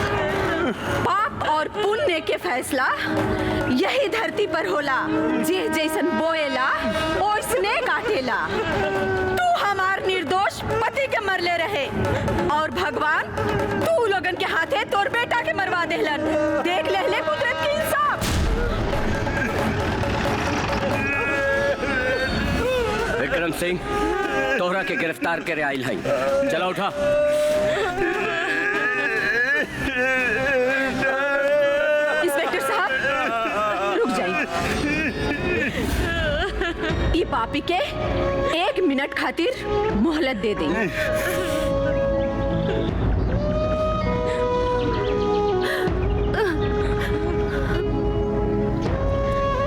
पाप और पुण्य के फैसला यही धरती पर होला। जे जैसन बोएला ओइसने काटेला। तू हमार निर्दोष पति के मरले रहे और भगवान तू लोगन के हाथे तोर बेटा के मरवा देलन। देख ले कुदरत के इंसाफ। विक्रम सिंह, तोहरा के गिरफ्तार करे आइल है। चला उठा। इंस्पेक्टर साहब, रुक जाइए। ई पापी के 1 मिनट खातिर मोहलत दे दें।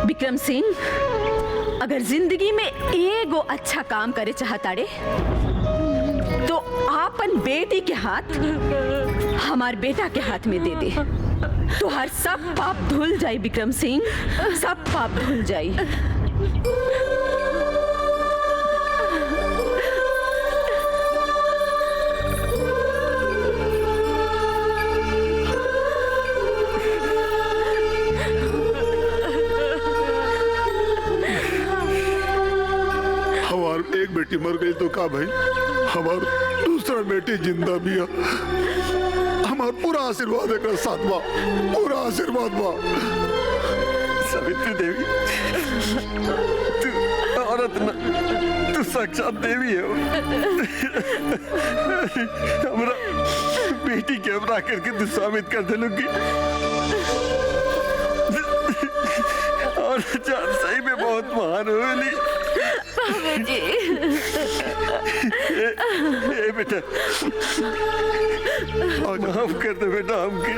विक्रम सिंह, अगर जिंदगी में एगो अच्छा काम करे चाहताड़े तो आपन बेटी के हाथ हमार बेटा के हाथ में दे दे। तो हर सब पाप धुल जाए विक्रम सिंह, सब पाप धुल जाए। एक बेटी मर गई तो का भाई, हमार दूसरा बेटी जिंदा भी है। हमार पूरा आशीर्वाद एक साथ बा, पूरा आशीर्वाद बा। सावित्री देवी, तू औरत न, तू साक्षात देवी हो। हमरा बेटी के हमरा करके तू साबित कर दे लूंगी। और जान सही में बहुत महान होली। बाबूजी। ए बेटा माफ कर दे बेटा हमके